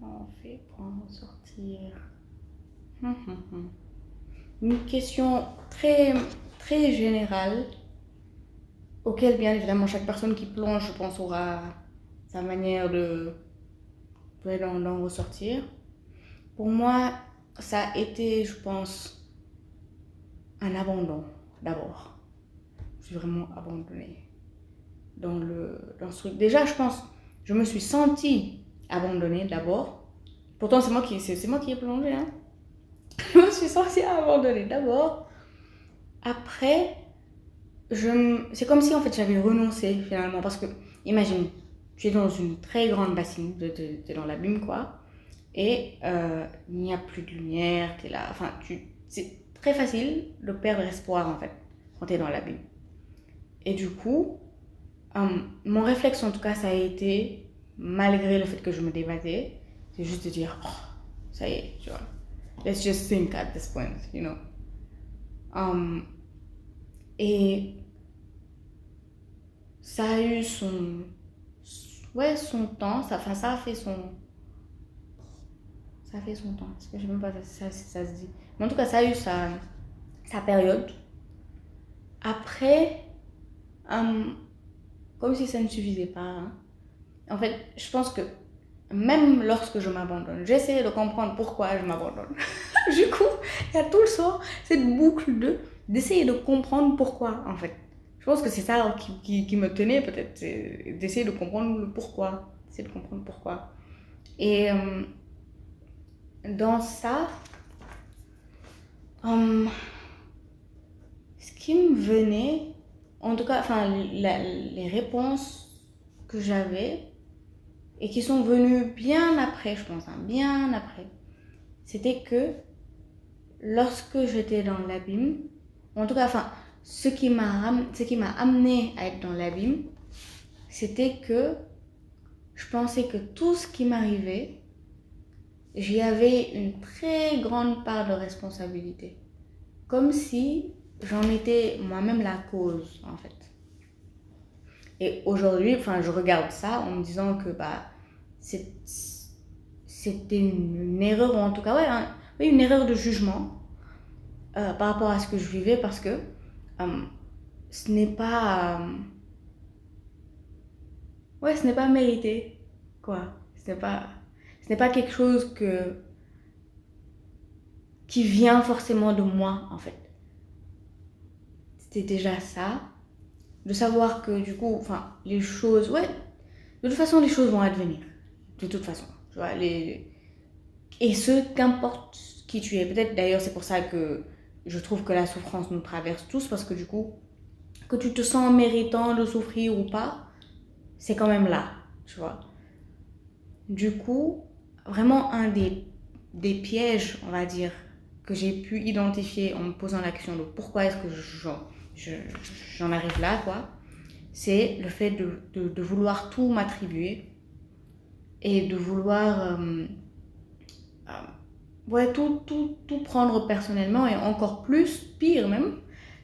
on fait pour en ressortir? Une question très, très générale, auquel bien évidemment chaque personne qui plonge, je pense, aura sa manière d'en ressortir. Pour moi, ça a été, je pense, un abandon d'abord. Je suis vraiment abandonnée dans ce truc. Déjà, je pense, je me suis sentie abandonnée d'abord. Pourtant, c'est moi qui ai plongé, hein. Je me suis sentie abandonnée d'abord. Après, c'est comme si en fait j'avais renoncé finalement. Parce que, imagine, tu es dans une très grande bassine, tu es dans l'abîme quoi. Et il n'y a plus de lumière, t'es là. Enfin, c'est très facile de perdre espoir en fait quand t'es dans l'abîme. Et du coup, mon réflexe en tout cas, ça a été, malgré le fait que je me débattais, c'est juste de dire, oh, ça y est, tu vois. Let's just think at this point, you know. Et ça a eu son temps, ça a fait son temps, parce que je ne sais même pas si ça se dit. Mais en tout cas, ça a eu sa période. Après, comme si ça ne suffisait pas, hein. En fait, je pense que même lorsque je m'abandonne, j'essaie de comprendre pourquoi je m'abandonne. Du coup, il y a tout le soir cette boucle d'essayer de comprendre pourquoi, en fait. Je pense que c'est ça qui me tenait peut-être, c'est d'essayer de comprendre le pourquoi. Essayer de comprendre pourquoi. Et dans ça, ce qui me venait, en tout cas, enfin, les réponses que j'avais, et qui sont venues bien après, je pense, hein, bien après, c'était que lorsque j'étais dans l'abîme, en tout cas, enfin, ce qui m'a amené à être dans l'abîme, c'était que je pensais que tout ce qui m'arrivait, j'y avais une très grande part de responsabilité. Comme si j'en étais moi-même la cause, en fait. Et aujourd'hui, enfin, je regarde ça en me disant que c'était une erreur, ou en tout cas, ouais, une erreur de jugement par rapport à ce que je vivais, parce que ce n'est pas ce n'est pas mérité, quoi. Ce n'est pas quelque chose qui vient forcément de moi, en fait. C'était déjà ça, de savoir que du coup, enfin, les choses, ouais, de toute façon, les choses vont advenir, de toute façon, tu vois, et qu'importe qui tu es. Peut-être d'ailleurs c'est pour ça que je trouve que la souffrance nous traverse tous, parce que du coup, que tu te sens méritant de souffrir ou pas, c'est quand même là, tu vois. Du coup, vraiment un des pièges, on va dire, que j'ai pu identifier en me posant la question de pourquoi est-ce que j'en arrive là, quoi, c'est le fait de vouloir tout m'attribuer et de vouloir tout prendre personnellement, et encore plus, pire même,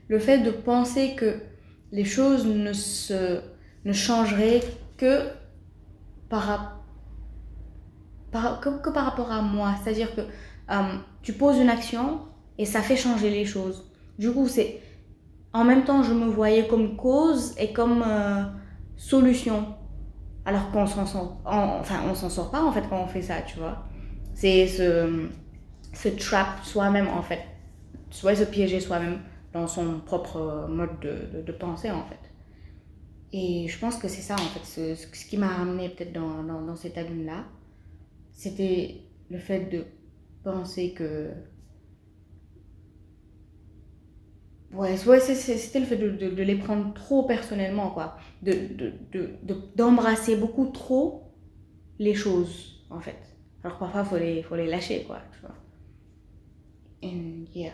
le fait de penser que les choses ne changeraient que par rapport à moi. C'est-à-dire que tu poses une action et ça fait changer les choses. Du coup, en même temps, je me voyais comme cause et comme solution. Alors qu'on s'en sort, on s'en sort pas en fait quand on fait ça, tu vois. C'est se trap soi-même en fait. Soit se piéger soi-même dans son propre mode de pensée en fait. Et je pense que c'est ça en fait, ce qui m'a ramené peut-être dans cet abîme-là. C'était le fait de penser que... c'était le fait de les prendre trop personnellement, quoi. D'embrasser beaucoup trop les choses, en fait. Alors parfois, faut les lâcher, quoi, tu vois. And yeah,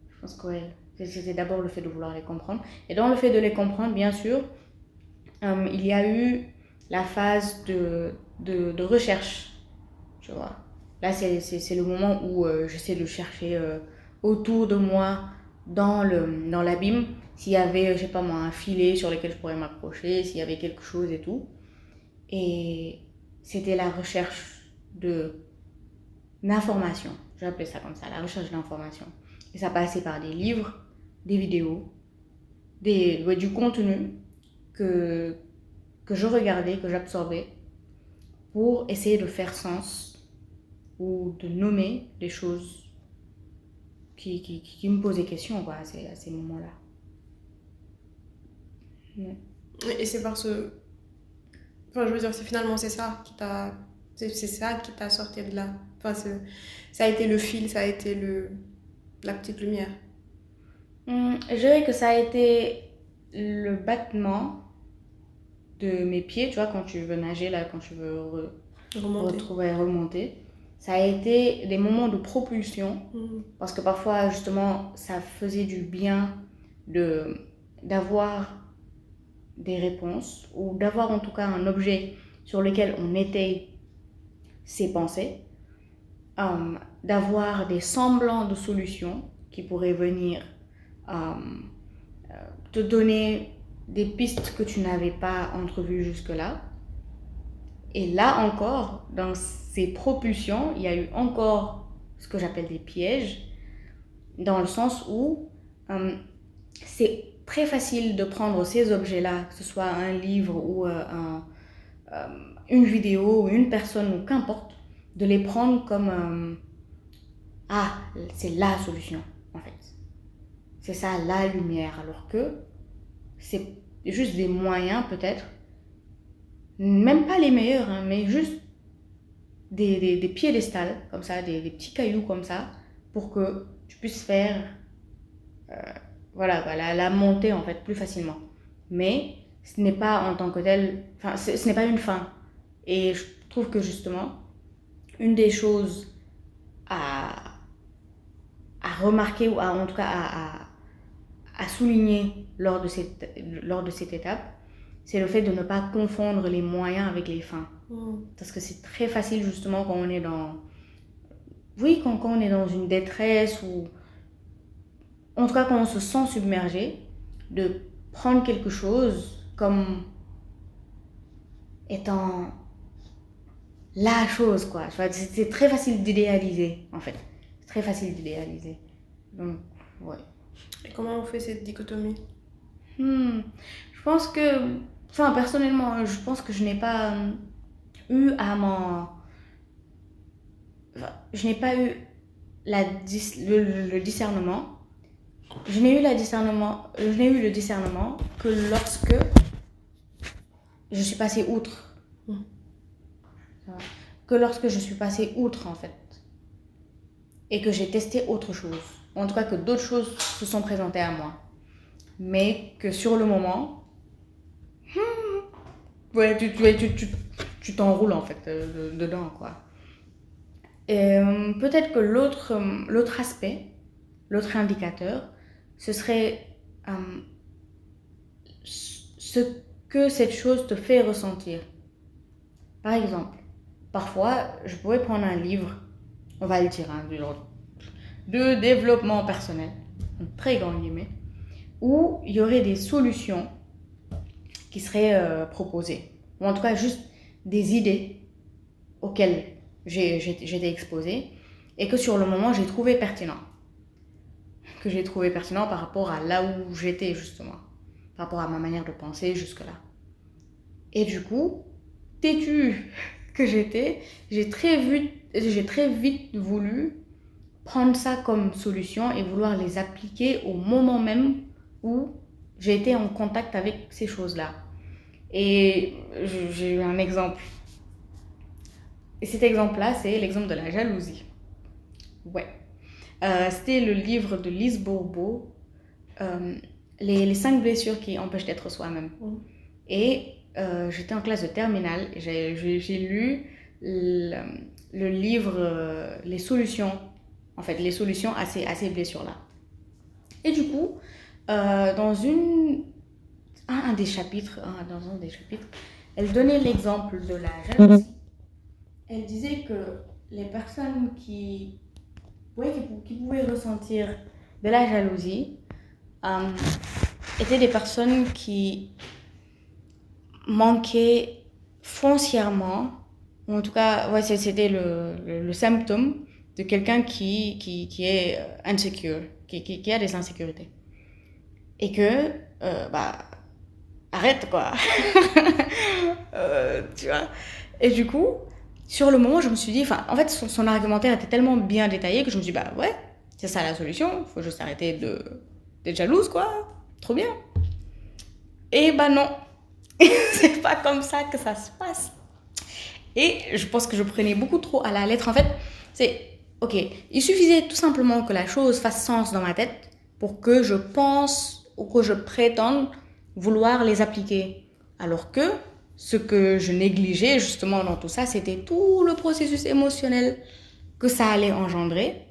je pense que ouais, c'était d'abord le fait de vouloir les comprendre. Et dans le fait de les comprendre, bien sûr, il y a eu la phase de recherche, tu vois. Là, c'est le moment où j'essaie de chercher autour de moi, dans l'abîme, s'il y avait, je sais pas moi, un filet sur lequel je pourrais m'accrocher, s'il y avait quelque chose et tout. Et c'était la recherche d'informations. J'appelais ça comme ça, la recherche d'informations. Et ça passait par des livres, des vidéos, du contenu que je regardais, que j'absorbais, pour essayer de faire sens ou de nommer des choses qui me posaient question, quoi, à ces moments-là. Ouais. Et c'est parce que... Enfin, je veux dire, finalement, c'est ça qui t'a... C'est ça qui t'a sorti de là. Enfin, ça a été le fil, ça a été la petite lumière. Je dirais que ça a été le battement de mes pieds, tu vois, quand tu veux nager, là, quand tu veux remonter. ça a été des moments de propulsion, parce que parfois, justement, ça faisait du bien d'avoir des réponses, ou d'avoir en tout cas un objet sur lequel on étaye ses pensées, d'avoir des semblants de solutions qui pourraient venir te donner des pistes que tu n'avais pas entrevues jusque-là. Et là encore, dans ces propulsions, il y a eu encore ce que j'appelle des pièges, dans le sens où c'est très facile de prendre ces objets-là, que ce soit un livre ou une vidéo ou une personne ou qu'importe, de les prendre comme c'est la solution en fait. C'est ça la lumière, alors que c'est juste des moyens peut-être, même pas les meilleurs, hein, mais juste des piédestals comme ça, des petits cailloux comme ça, pour que tu puisses faire la montée en fait plus facilement. Mais ce n'est pas en tant que tel, ce n'est pas une fin. Et je trouve que justement, une des choses à remarquer, ou en tout cas à souligner lors de cette étape, c'est le fait de ne pas confondre les moyens avec les fins. Parce que c'est très facile justement quand on est quand on est dans une détresse, ou en tout cas quand on se sent submergé, de prendre quelque chose comme étant la chose, quoi. C'est très facile d'idéaliser, en fait. C'est très facile d'idéaliser. Donc, ouais. Et comment on fait cette dichotomie? Je pense que... personnellement, je pense que je n'ai pas eu je n'ai pas eu le discernement. Je n'ai eu le discernement que lorsque je suis passée outre. Que lorsque je suis passée outre, en fait. Et que j'ai testé autre chose. En tout cas, que d'autres choses se sont présentées à moi. Mais que sur le moment, tu t'enroules, en fait, dedans, quoi. Et peut-être que l'autre aspect, l'autre indicateur, ce serait ce que cette chose te fait ressentir. Par exemple, parfois, je pourrais prendre un livre, on va le dire, de développement personnel, un très grand guillemets, où il y aurait des solutions qui seraient proposées, ou en tout cas juste des idées auxquelles j'étais exposée, et que sur le moment, j'ai trouvé pertinent. Que j'ai trouvé pertinent par rapport à là où j'étais, justement. Par rapport à ma manière de penser jusque-là. Et du coup, têtue que j'étais, j'ai très vite voulu prendre ça comme solution et vouloir les appliquer au moment même où j'ai été en contact avec ces choses-là. Et j'ai eu un exemple. Et cet exemple-là, c'est l'exemple de la jalousie. Ouais. C'était le livre de Lise Bourbeau, les 5 blessures qui empêchent d'être soi-même. Et j'étais en classe de terminale, et j'ai lu le livre Les solutions à ces blessures-là. Et du coup, dans un des chapitres, elle donnait l'exemple de la jalousie. Elle disait que les personnes qui pouvaient ressentir de la jalousie étaient des personnes qui manquaient foncièrement, ou en tout cas, c'était le symptôme de quelqu'un qui est insecure, qui a des insécurités. Et que, arrête quoi. Tu vois. Et du coup, sur le moment, je me suis dit, en fait, son argumentaire était tellement bien détaillé que je me suis dit, ouais, c'est ça la solution, faut juste arrêter d'être jalouse, quoi, trop bien. Et non, c'est pas comme ça que ça se passe. Et je pense que je prenais beaucoup trop à la lettre. En fait, il suffisait tout simplement que la chose fasse sens dans ma tête pour que je pense ou que je prétende vouloir les appliquer. Alors que ce que je négligeais justement dans tout ça, c'était tout le processus émotionnel que ça allait engendrer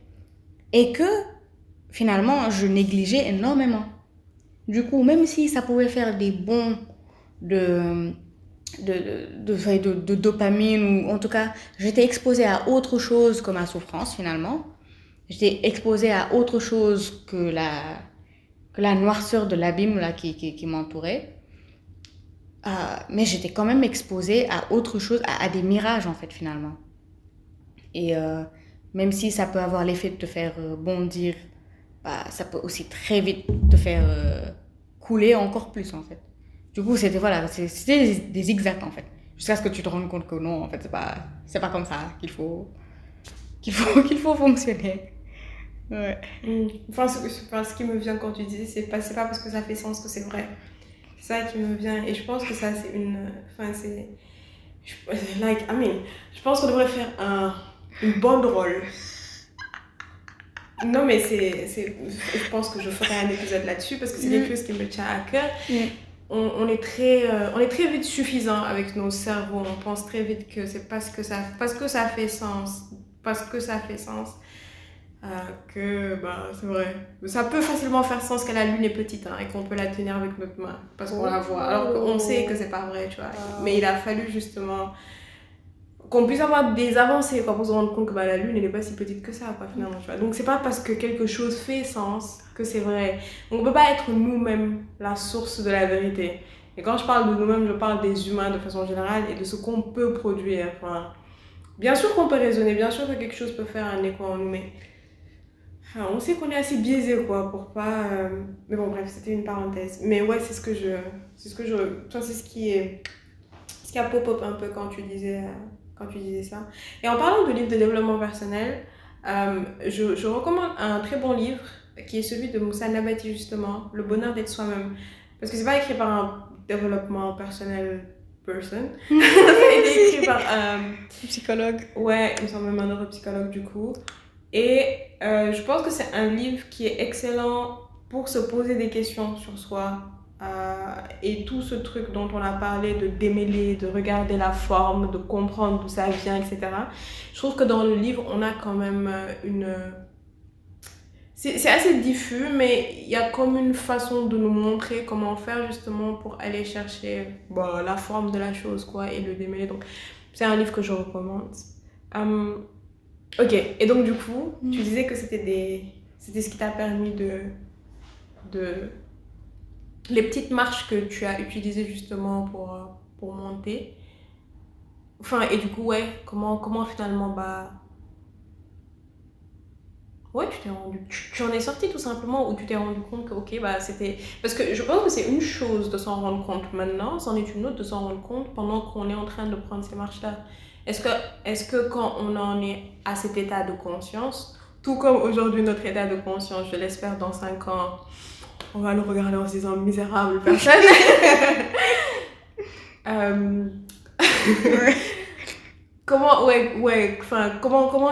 et que finalement je négligeais énormément. Du coup, même si ça pouvait faire des bons de dopamine, ou en tout cas, j'étais exposée à autre chose que ma souffrance finalement. J'étais exposée à autre chose que la noirceur de l'abîme là, qui m'entourait. Mais j'étais quand même exposée à autre chose, à des mirages en fait finalement. Et même si ça peut avoir l'effet de te faire bondir, ça peut aussi très vite te faire couler encore plus en fait. Du coup, c'était des zigzags en fait. Jusqu'à ce que tu te rendes compte que non, en fait, c'est pas comme ça qu'il faut fonctionner. Ouais. Enfin, ce qui me vient quand tu dis, c'est pas parce que ça fait sens que c'est vrai. C'est ça qui me vient. Et je pense que ça, c'est une. Enfin, c'est. Je pense qu'on devrait faire une banderole. Non, mais je pense que je ferai un épisode là-dessus parce que c'est quelque chose qui me tient à cœur. On est très vite suffisant avec nos cerveaux. On pense très vite que c'est parce que ça fait sens. Que c'est vrai. Ça peut facilement faire sens que la lune est petite et qu'on peut la tenir avec notre main parce qu'on la voit. Alors qu'on sait que c'est pas vrai, tu vois. Mais il a fallu justement qu'on puisse avoir des avancées pour se rendre compte que la lune elle est pas si petite que ça finalement, tu vois. Donc c'est pas parce que quelque chose fait sens que c'est vrai. On peut pas être nous-mêmes la source de la vérité. Et quand je parle de nous-mêmes, je parle des humains de façon générale et de ce qu'on peut produire. Enfin, bien sûr qu'on peut raisonner, bien sûr que quelque chose peut faire un écho en nous, mais on sait qu'on est assez biaisé pour pas. Mais bon, bref, c'était une parenthèse. Mais ouais, c'est ce qui a pop-up un peu quand tu disais ça. Et en parlant de livres de développement personnel, je recommande un très bon livre qui est celui de Moussa Nabati, justement, Le bonheur d'être soi-même. Parce que c'est pas écrit par un développement personnel person. Ça a été écrit par psychologue. Ouais, il me semble même un neuropsychologue du coup. Et je pense que c'est un livre qui est excellent pour se poser des questions sur soi. Et tout ce truc dont on a parlé, de démêler, de regarder la forme, de comprendre d'où ça vient, etc. Je trouve que dans le livre, on a quand même c'est assez diffus, mais il y a comme une façon de nous montrer comment faire justement pour aller chercher la forme de la chose, et le démêler. Donc, c'est un livre que je recommande. Ok, et donc du coup, tu disais que c'était ce qui t'a permis de les petites marches que tu as utilisées justement pour monter. Enfin, et du coup, ouais, comment finalement, ouais, tu en es sorti tout simplement, ou tu t'es rendu compte que, ok, c'était... Parce que je pense que c'est une chose de s'en rendre compte maintenant, c'en est une autre de s'en rendre compte pendant qu'on est en train de prendre ces marches-là. Est-ce que quand on en est à cet état de conscience, tout comme aujourd'hui notre état de conscience, je l'espère dans 5 ans, on va le regarder en se disant misérable personne. Comment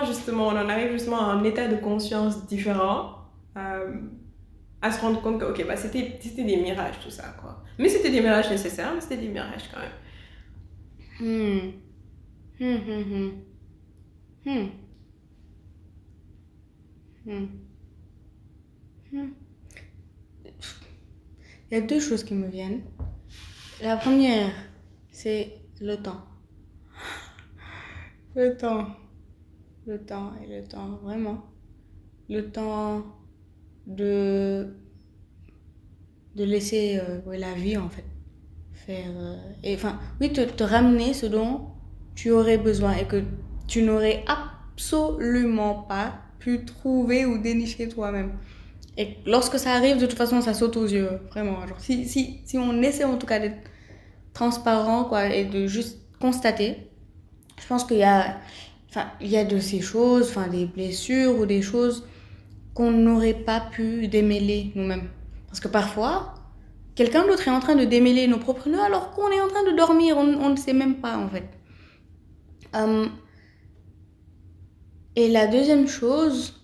justement on en arrive justement à un état de conscience différent, à se rendre compte que ok, c'était des mirages tout ça mais c'était des mirages nécessaires, mais c'était des mirages quand même. Il y a deux choses qui me viennent. La première, c'est le temps. Le temps, vraiment. Le temps de laisser la vie en fait faire. Te ramener ce dont tu aurais besoin et que tu n'aurais absolument pas pu trouver ou dénicher toi-même. Et lorsque ça arrive, de toute façon, ça saute aux yeux, vraiment. Genre, si on essaie en tout cas d'être transparent et de juste constater, je pense qu'il y a de ces choses, des blessures ou des choses qu'on n'aurait pas pu démêler nous-mêmes. Parce que parfois, quelqu'un d'autre est en train de démêler nos propres nœuds alors qu'on est en train de dormir, on ne sait même pas en fait. Et la deuxième chose,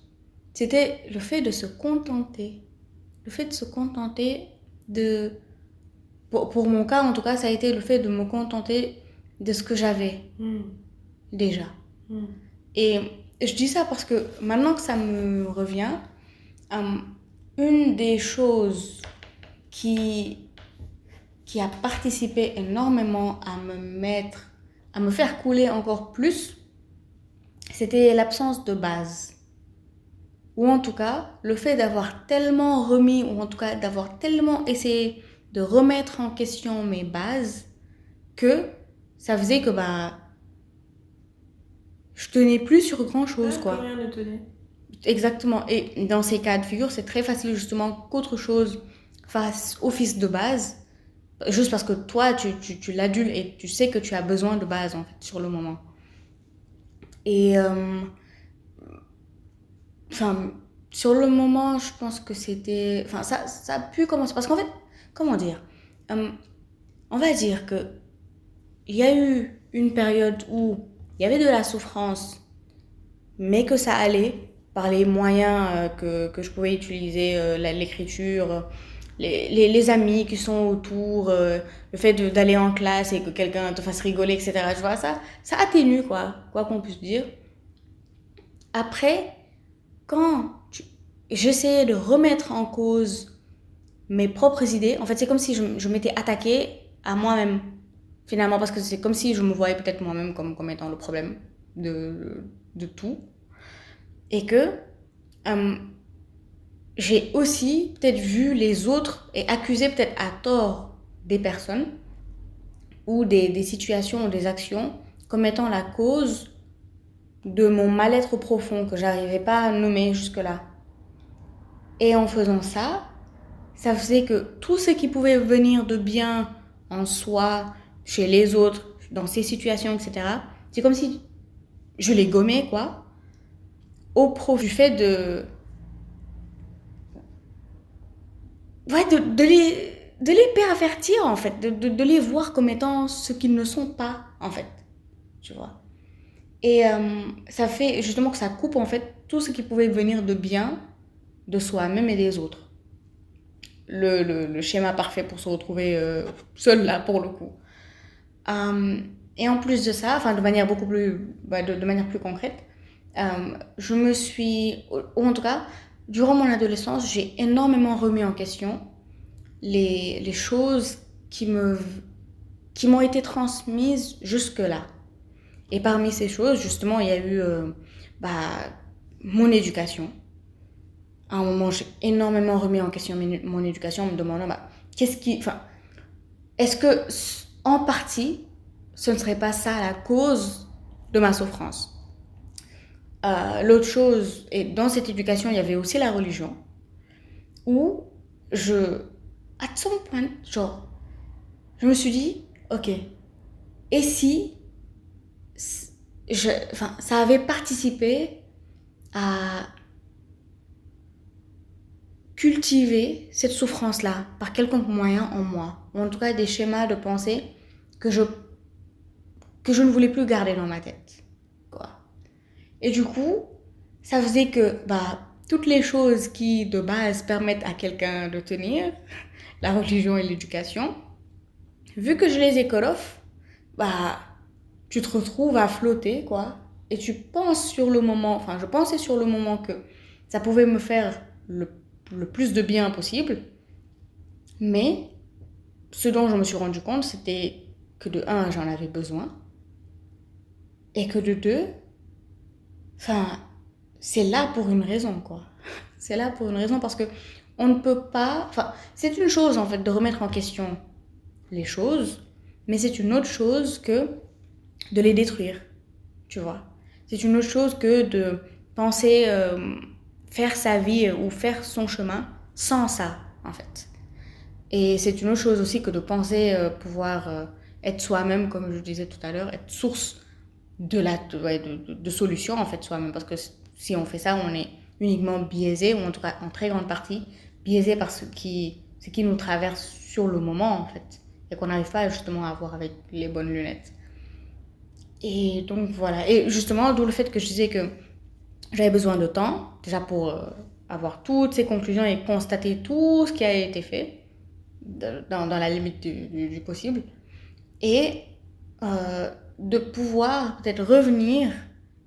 c'était le fait de se contenter. Le fait de se contenter de... Pour mon cas, en tout cas, ça a été le fait de me contenter de ce que j'avais déjà. Et je dis ça parce que maintenant que ça me revient, une des choses qui a participé énormément à me faire couler encore plus, c'était l'absence de base. Ou en tout cas, le fait d'avoir tellement remis, ou en tout cas d'avoir tellement essayé de remettre en question mes bases, que ça faisait que je tenais plus sur grand chose, quoi. Rien ne tenait. Exactement. Et dans ces cas de figure, c'est très facile justement qu'autre chose fasse office de base, juste parce que toi, tu l'adules et tu sais que tu as besoin de base, en fait, sur le moment. Et, sur le moment, je pense que c'était... ça a pu commencer. Parce qu'en fait, comment dire, on va dire que il y a eu une période où il y avait de la souffrance, mais que ça allait par les moyens que je pouvais utiliser, l'écriture, les amis qui sont autour, le fait d'aller en classe et que quelqu'un te fasse rigoler, etc. Tu vois, ça atténue, quoi qu'on puisse dire. Après, quand j'essayais de remettre en cause mes propres idées, en fait, c'est comme si je m'étais attaquée à moi-même, finalement, parce que c'est comme si je me voyais peut-être moi-même comme étant le problème de tout. Et que j'ai aussi peut-être vu les autres et accusé peut-être à tort des personnes ou des situations ou des actions comme étant la cause de mon mal-être profond que j'arrivais pas à nommer jusque-là. Et en faisant ça, ça faisait que tout ce qui pouvait venir de bien en soi, chez les autres, dans ces situations, etc., c'est comme si je les gommais, quoi, au profit du fait de les pervertir, en fait, de les voir comme étant ce qu'ils ne sont pas, en fait, tu vois. Et ça fait justement que ça coupe, en fait, tout ce qui pouvait venir de bien de soi-même et des autres. Le schéma parfait pour se retrouver seul, là, pour le coup. Et en plus de ça, de manière beaucoup plus, de manière plus concrète, je me suis, ou en tout cas, durant mon adolescence, j'ai énormément remis en question les choses qui m'ont été transmises jusque-là. Et parmi ces choses, justement, il y a eu mon éducation. À un moment, j'ai énormément remis en question mon éducation en me demandant, est-ce que, en partie, ce ne serait pas ça la cause de ma souffrance? L'autre chose, et dans cette éducation, il y avait aussi la religion, où à some point, je me suis dit, ok, et si ça avait participé à cultiver cette souffrance-là par quelconque moyen en moi, ou en tout cas des schémas de pensée que je ne voulais plus garder dans ma tête, quoi. Et du coup, ça faisait que toutes les choses qui de base permettent à quelqu'un de tenir, la religion et l'éducation, vu que je les ai cut off, tu te retrouves à flotter, quoi. Et tu penses sur le moment, je pensais sur le moment que ça pouvait me faire le plus de bien possible. Mais ce dont je me suis rendu compte, c'était que de 1, j'en avais besoin. Et que de 2, c'est là pour une raison, quoi. C'est là pour une raison parce que on ne peut pas... c'est une chose, en fait, de remettre en question les choses, mais c'est une autre chose que de les détruire, tu vois. C'est une autre chose que de penser faire sa vie ou faire son chemin sans ça, en fait. Et c'est une autre chose aussi que de penser pouvoir être soi-même, comme je disais tout à l'heure, être source de solutions, en fait, soi-même. Parce que si on fait ça, on est uniquement biaisé, ou en tout cas en très grande partie, biaisé par ce qui nous traverse sur le moment, en fait. Et qu'on n'arrive pas justement à voir avec les bonnes lunettes. Et donc voilà. Et justement, d'où le fait que je disais que j'avais besoin de temps, déjà pour avoir toutes ces conclusions et constater tout ce qui a été fait, dans la limite du possible. Et de pouvoir peut-être revenir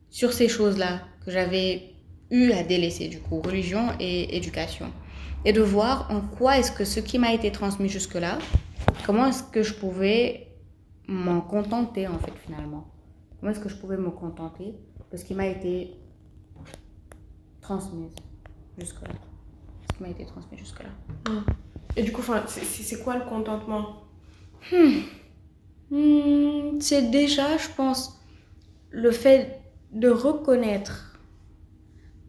sur ces choses-là que j'avais eu à délaisser, du coup, religion et éducation. Et de voir en quoi est-ce que ce qui m'a été transmis jusque-là, comment est-ce que je pouvais m'en contenter, en fait, finalement. Comment est-ce que je pouvais me contenter de ce qui m'a été transmis jusque-là. Ce qui m'a été transmis jusque-là. Et du coup, c'est quoi le contentement? C'est déjà, je pense, le fait de reconnaître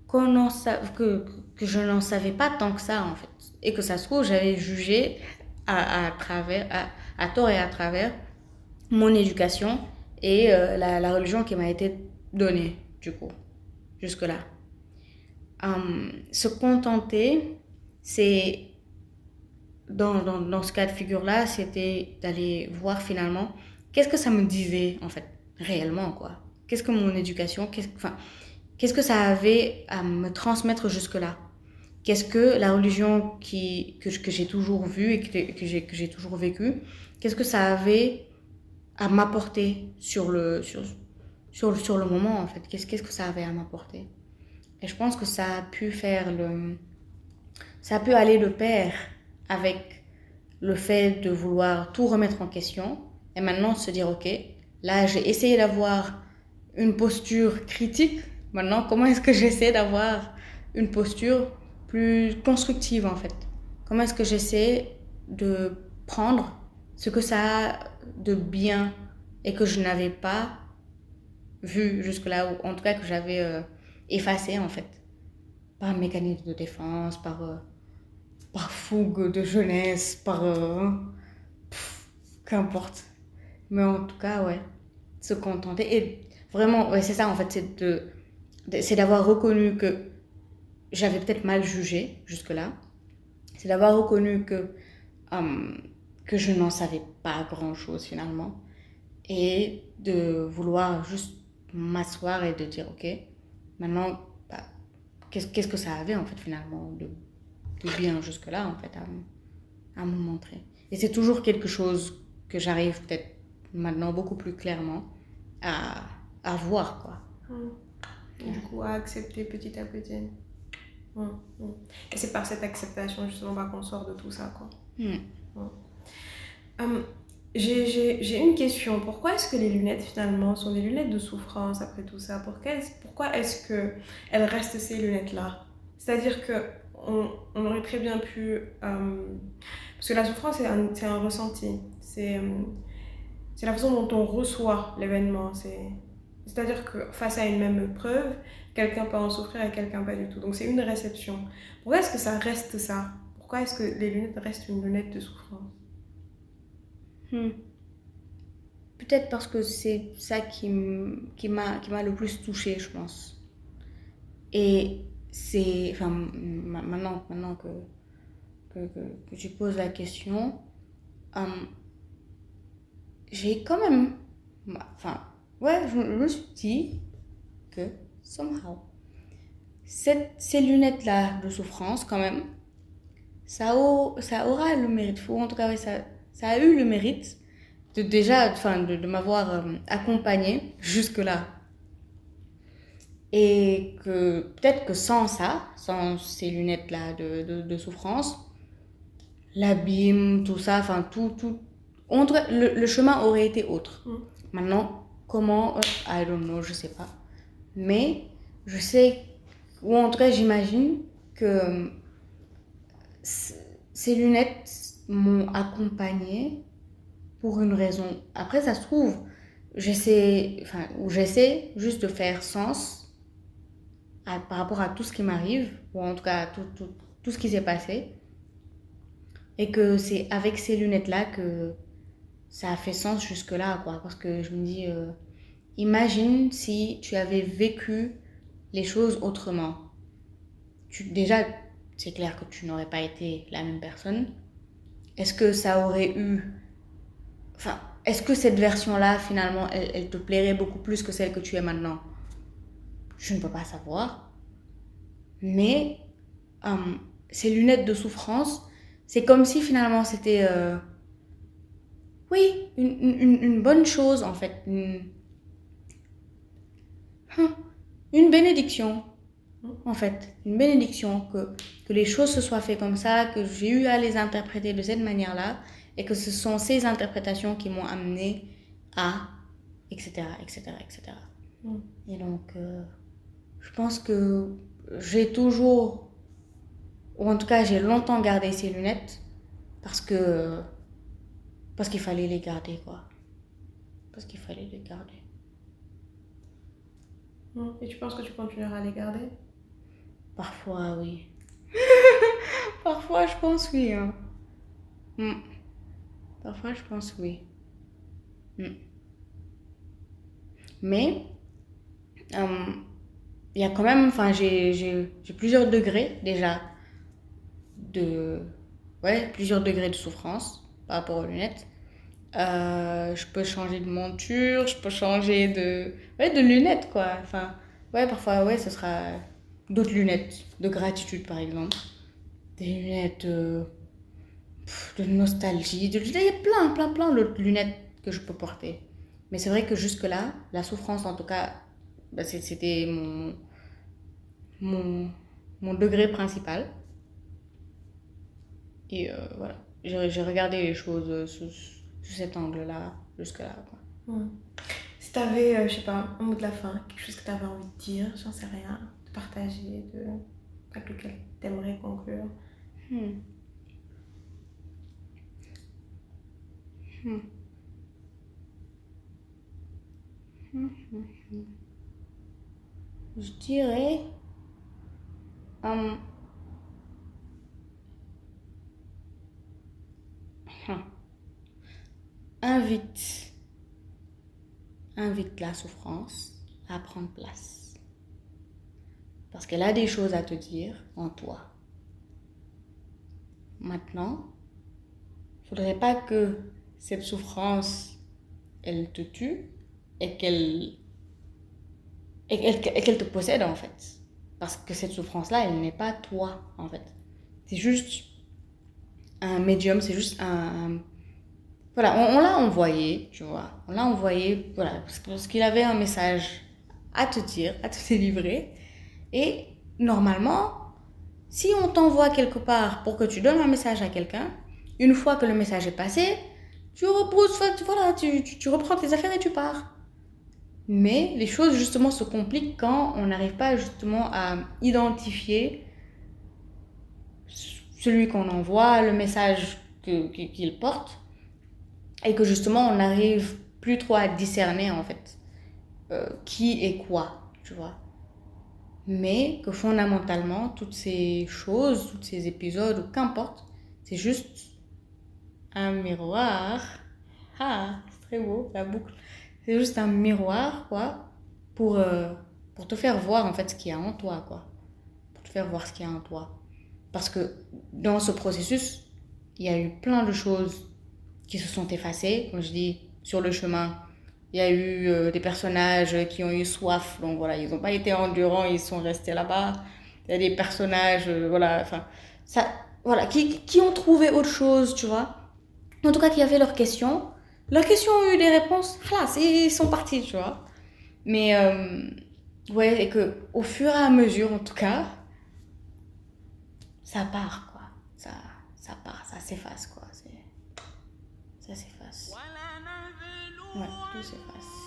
que je n'en savais pas tant que ça, en fait. Et que ça se trouve, j'avais jugé à tort et à travers mon éducation et la religion qui m'a été donnée, du coup, jusque-là. Se contenter, c'est dans ce cas de figure-là, c'était d'aller voir finalement qu'est-ce que ça me disait en fait réellement, quoi. Qu'est-ce que mon éducation, qu'est-ce que ça avait à me transmettre jusque-là. Qu'est-ce que la religion que j'ai toujours vue et que j'ai toujours vécue, qu'est-ce que ça avait à m'apporter sur le moment, en fait. Qu'est-ce que ça avait à m'apporter. Et je pense que ça a pu aller de pair avec le fait de vouloir tout remettre en question et maintenant se dire, ok, là j'ai essayé d'avoir une posture critique, maintenant comment est-ce que j'essaie d'avoir une posture plus constructive, en fait. Comment est-ce que j'essaie de prendre ce que ça a de bien et que je n'avais pas vu jusque-là, ou en tout cas que j'avais effacé, en fait, par mécanisme de défense, par fougue de jeunesse, qu'importe. Mais en tout cas, ouais, se contenter. Et vraiment, ouais, c'est ça, en fait, c'est d'avoir reconnu que j'avais peut-être mal jugé jusque-là. C'est d'avoir reconnu que je n'en savais pas grand-chose, finalement. Et de vouloir juste m'asseoir et de dire, ok, maintenant, qu'est-ce que ça avait, en fait, finalement, de bien jusque-là, en fait, à me montrer. Et c'est toujours quelque chose que j'arrive peut-être maintenant beaucoup plus clairement à voir, quoi. Du coup, à accepter petit à petit. Et c'est par cette acceptation, justement, qu'on sort de tout ça, quoi. J'ai une question. Pourquoi est-ce que les lunettes, finalement, sont des lunettes de souffrance après tout ça? Pourquoi est-ce qu'elles restent ces lunettes-là? C'est-à-dire qu'on aurait très bien pu... parce que la souffrance, c'est un ressenti. C'est la façon dont on reçoit l'événement. C'est-à-dire que face à une même épreuve, quelqu'un peut en souffrir et quelqu'un pas du tout. Donc c'est une réception. Pourquoi est-ce que ça reste ça? Pourquoi est-ce que les lunettes restent une lunette de souffrance? Peut-être parce que c'est ça qui m'a le plus touchée, je pense. Et c'est... Enfin, maintenant que tu poses la question, j'ai quand même... Enfin, ouais, je me suis dit que, somehow, ces lunettes-là de souffrance, quand même, ça aura le mérite, ou en tout cas, ouais, ça a eu le mérite de m'avoir accompagnée jusque-là. Et que peut-être que sans ces lunettes-là de souffrance, l'abîme, tout ça, enfin le chemin aurait été autre. Maintenant, comment, I don't know, je sais pas. Mais je sais, ou en tout cas j'imagine que ces lunettes m'ont accompagnée pour une raison. Après, ça se trouve, j'essaie juste de faire sens par rapport à tout ce qui m'arrive, ou en tout cas tout ce qui s'est passé. Et que c'est avec ces lunettes-là que ça a fait sens jusque-là, quoi. Parce que je me dis, imagine si tu avais vécu les choses autrement. Déjà, c'est clair que tu n'aurais pas été la même personne. Est-ce que ça aurait eu... Enfin, est-ce que cette version-là, finalement, elle te plairait beaucoup plus que celle que tu es maintenant? Je ne peux pas savoir. Mais ces lunettes de souffrance, c'est comme si finalement c'était... oui, une bonne chose, en fait. une bénédiction, en fait. Une bénédiction que les choses se soient faites comme ça, que j'ai eu à les interpréter de cette manière-là, et que ce sont ces interprétations qui m'ont amené à, etc., etc., etc. Et donc, je pense que j'ai toujours, ou en tout cas j'ai longtemps gardé ces lunettes parce qu'il fallait les garder, quoi. Parce qu'il fallait les garder. Et tu penses que tu continueras à les garder? Parfois, oui. Parfois, je pense oui. Hein. Parfois, je pense oui. Mais, il y a quand même, enfin, j'ai plusieurs degrés déjà plusieurs degrés de souffrance par rapport aux lunettes. Je peux changer de monture, je peux changer de lunettes, quoi. Enfin, parfois, ce sera d'autres lunettes de gratitude, par exemple. Des lunettes de nostalgie. Il y a plein d'autres lunettes que je peux porter. Mais c'est vrai que jusque-là, la souffrance, en tout cas, c'était mon degré principal. Et voilà, j'ai regardé les choses sous cet angle-là, jusque-là, quoi. Si t'avais, je sais pas, un mot de la fin, quelque chose que t'avais envie de dire, j'en sais rien, de partager, avec lequel t'aimerais conclure. Je dirais invite la souffrance à prendre place. Parce qu'elle a des choses à te dire en toi. Maintenant, il ne faudrait pas que cette souffrance, elle te tue et qu'elle te possède, en fait. Parce que cette souffrance-là, elle n'est pas toi, en fait. C'est juste un médium, c'est juste un... Voilà, on l'a envoyé, tu vois. On l'a envoyé, voilà, parce qu'il avait un message à te dire, à te délivrer. Et normalement, si on t'envoie quelque part pour que tu donnes un message à quelqu'un, une fois que le message est passé, tu reposes, voilà, tu reprends tes affaires et tu pars. Mais les choses justement se compliquent quand on n'arrive pas justement à identifier celui qu'on envoie, le message qu'il porte, et que justement on n'arrive plus trop à discerner en fait qui est quoi, tu vois. Mais que fondamentalement, toutes ces choses, tous ces épisodes, ou qu'importe, c'est juste un miroir. Ah, c'est très beau, la boucle. C'est juste un miroir, quoi, pour te faire voir, en fait, ce qu'il y a en toi, quoi. Pour te faire voir ce qu'il y a en toi. Parce que dans ce processus, il y a eu plein de choses qui se sont effacées, comme je dis, sur le chemin. Il y a eu des personnages qui ont eu soif, donc voilà, ils n'ont pas été endurants, ils sont restés là-bas. Il y a des personnages, voilà, enfin, ça, voilà, qui ont trouvé autre chose, tu vois. En tout cas, qui avaient leurs questions. Leurs questions ont eu des réponses, classe, et ils sont partis, tu vois. Mais, ouais, et que au fur et à mesure, en tout cas, ça part, quoi. Ça part, ça s'efface, quoi. Ça s'efface. Ouais, tout s'efface.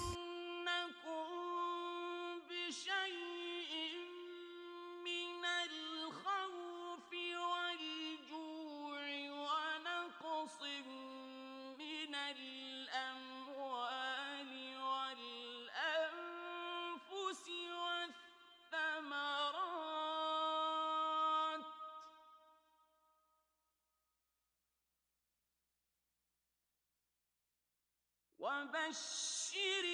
وبشر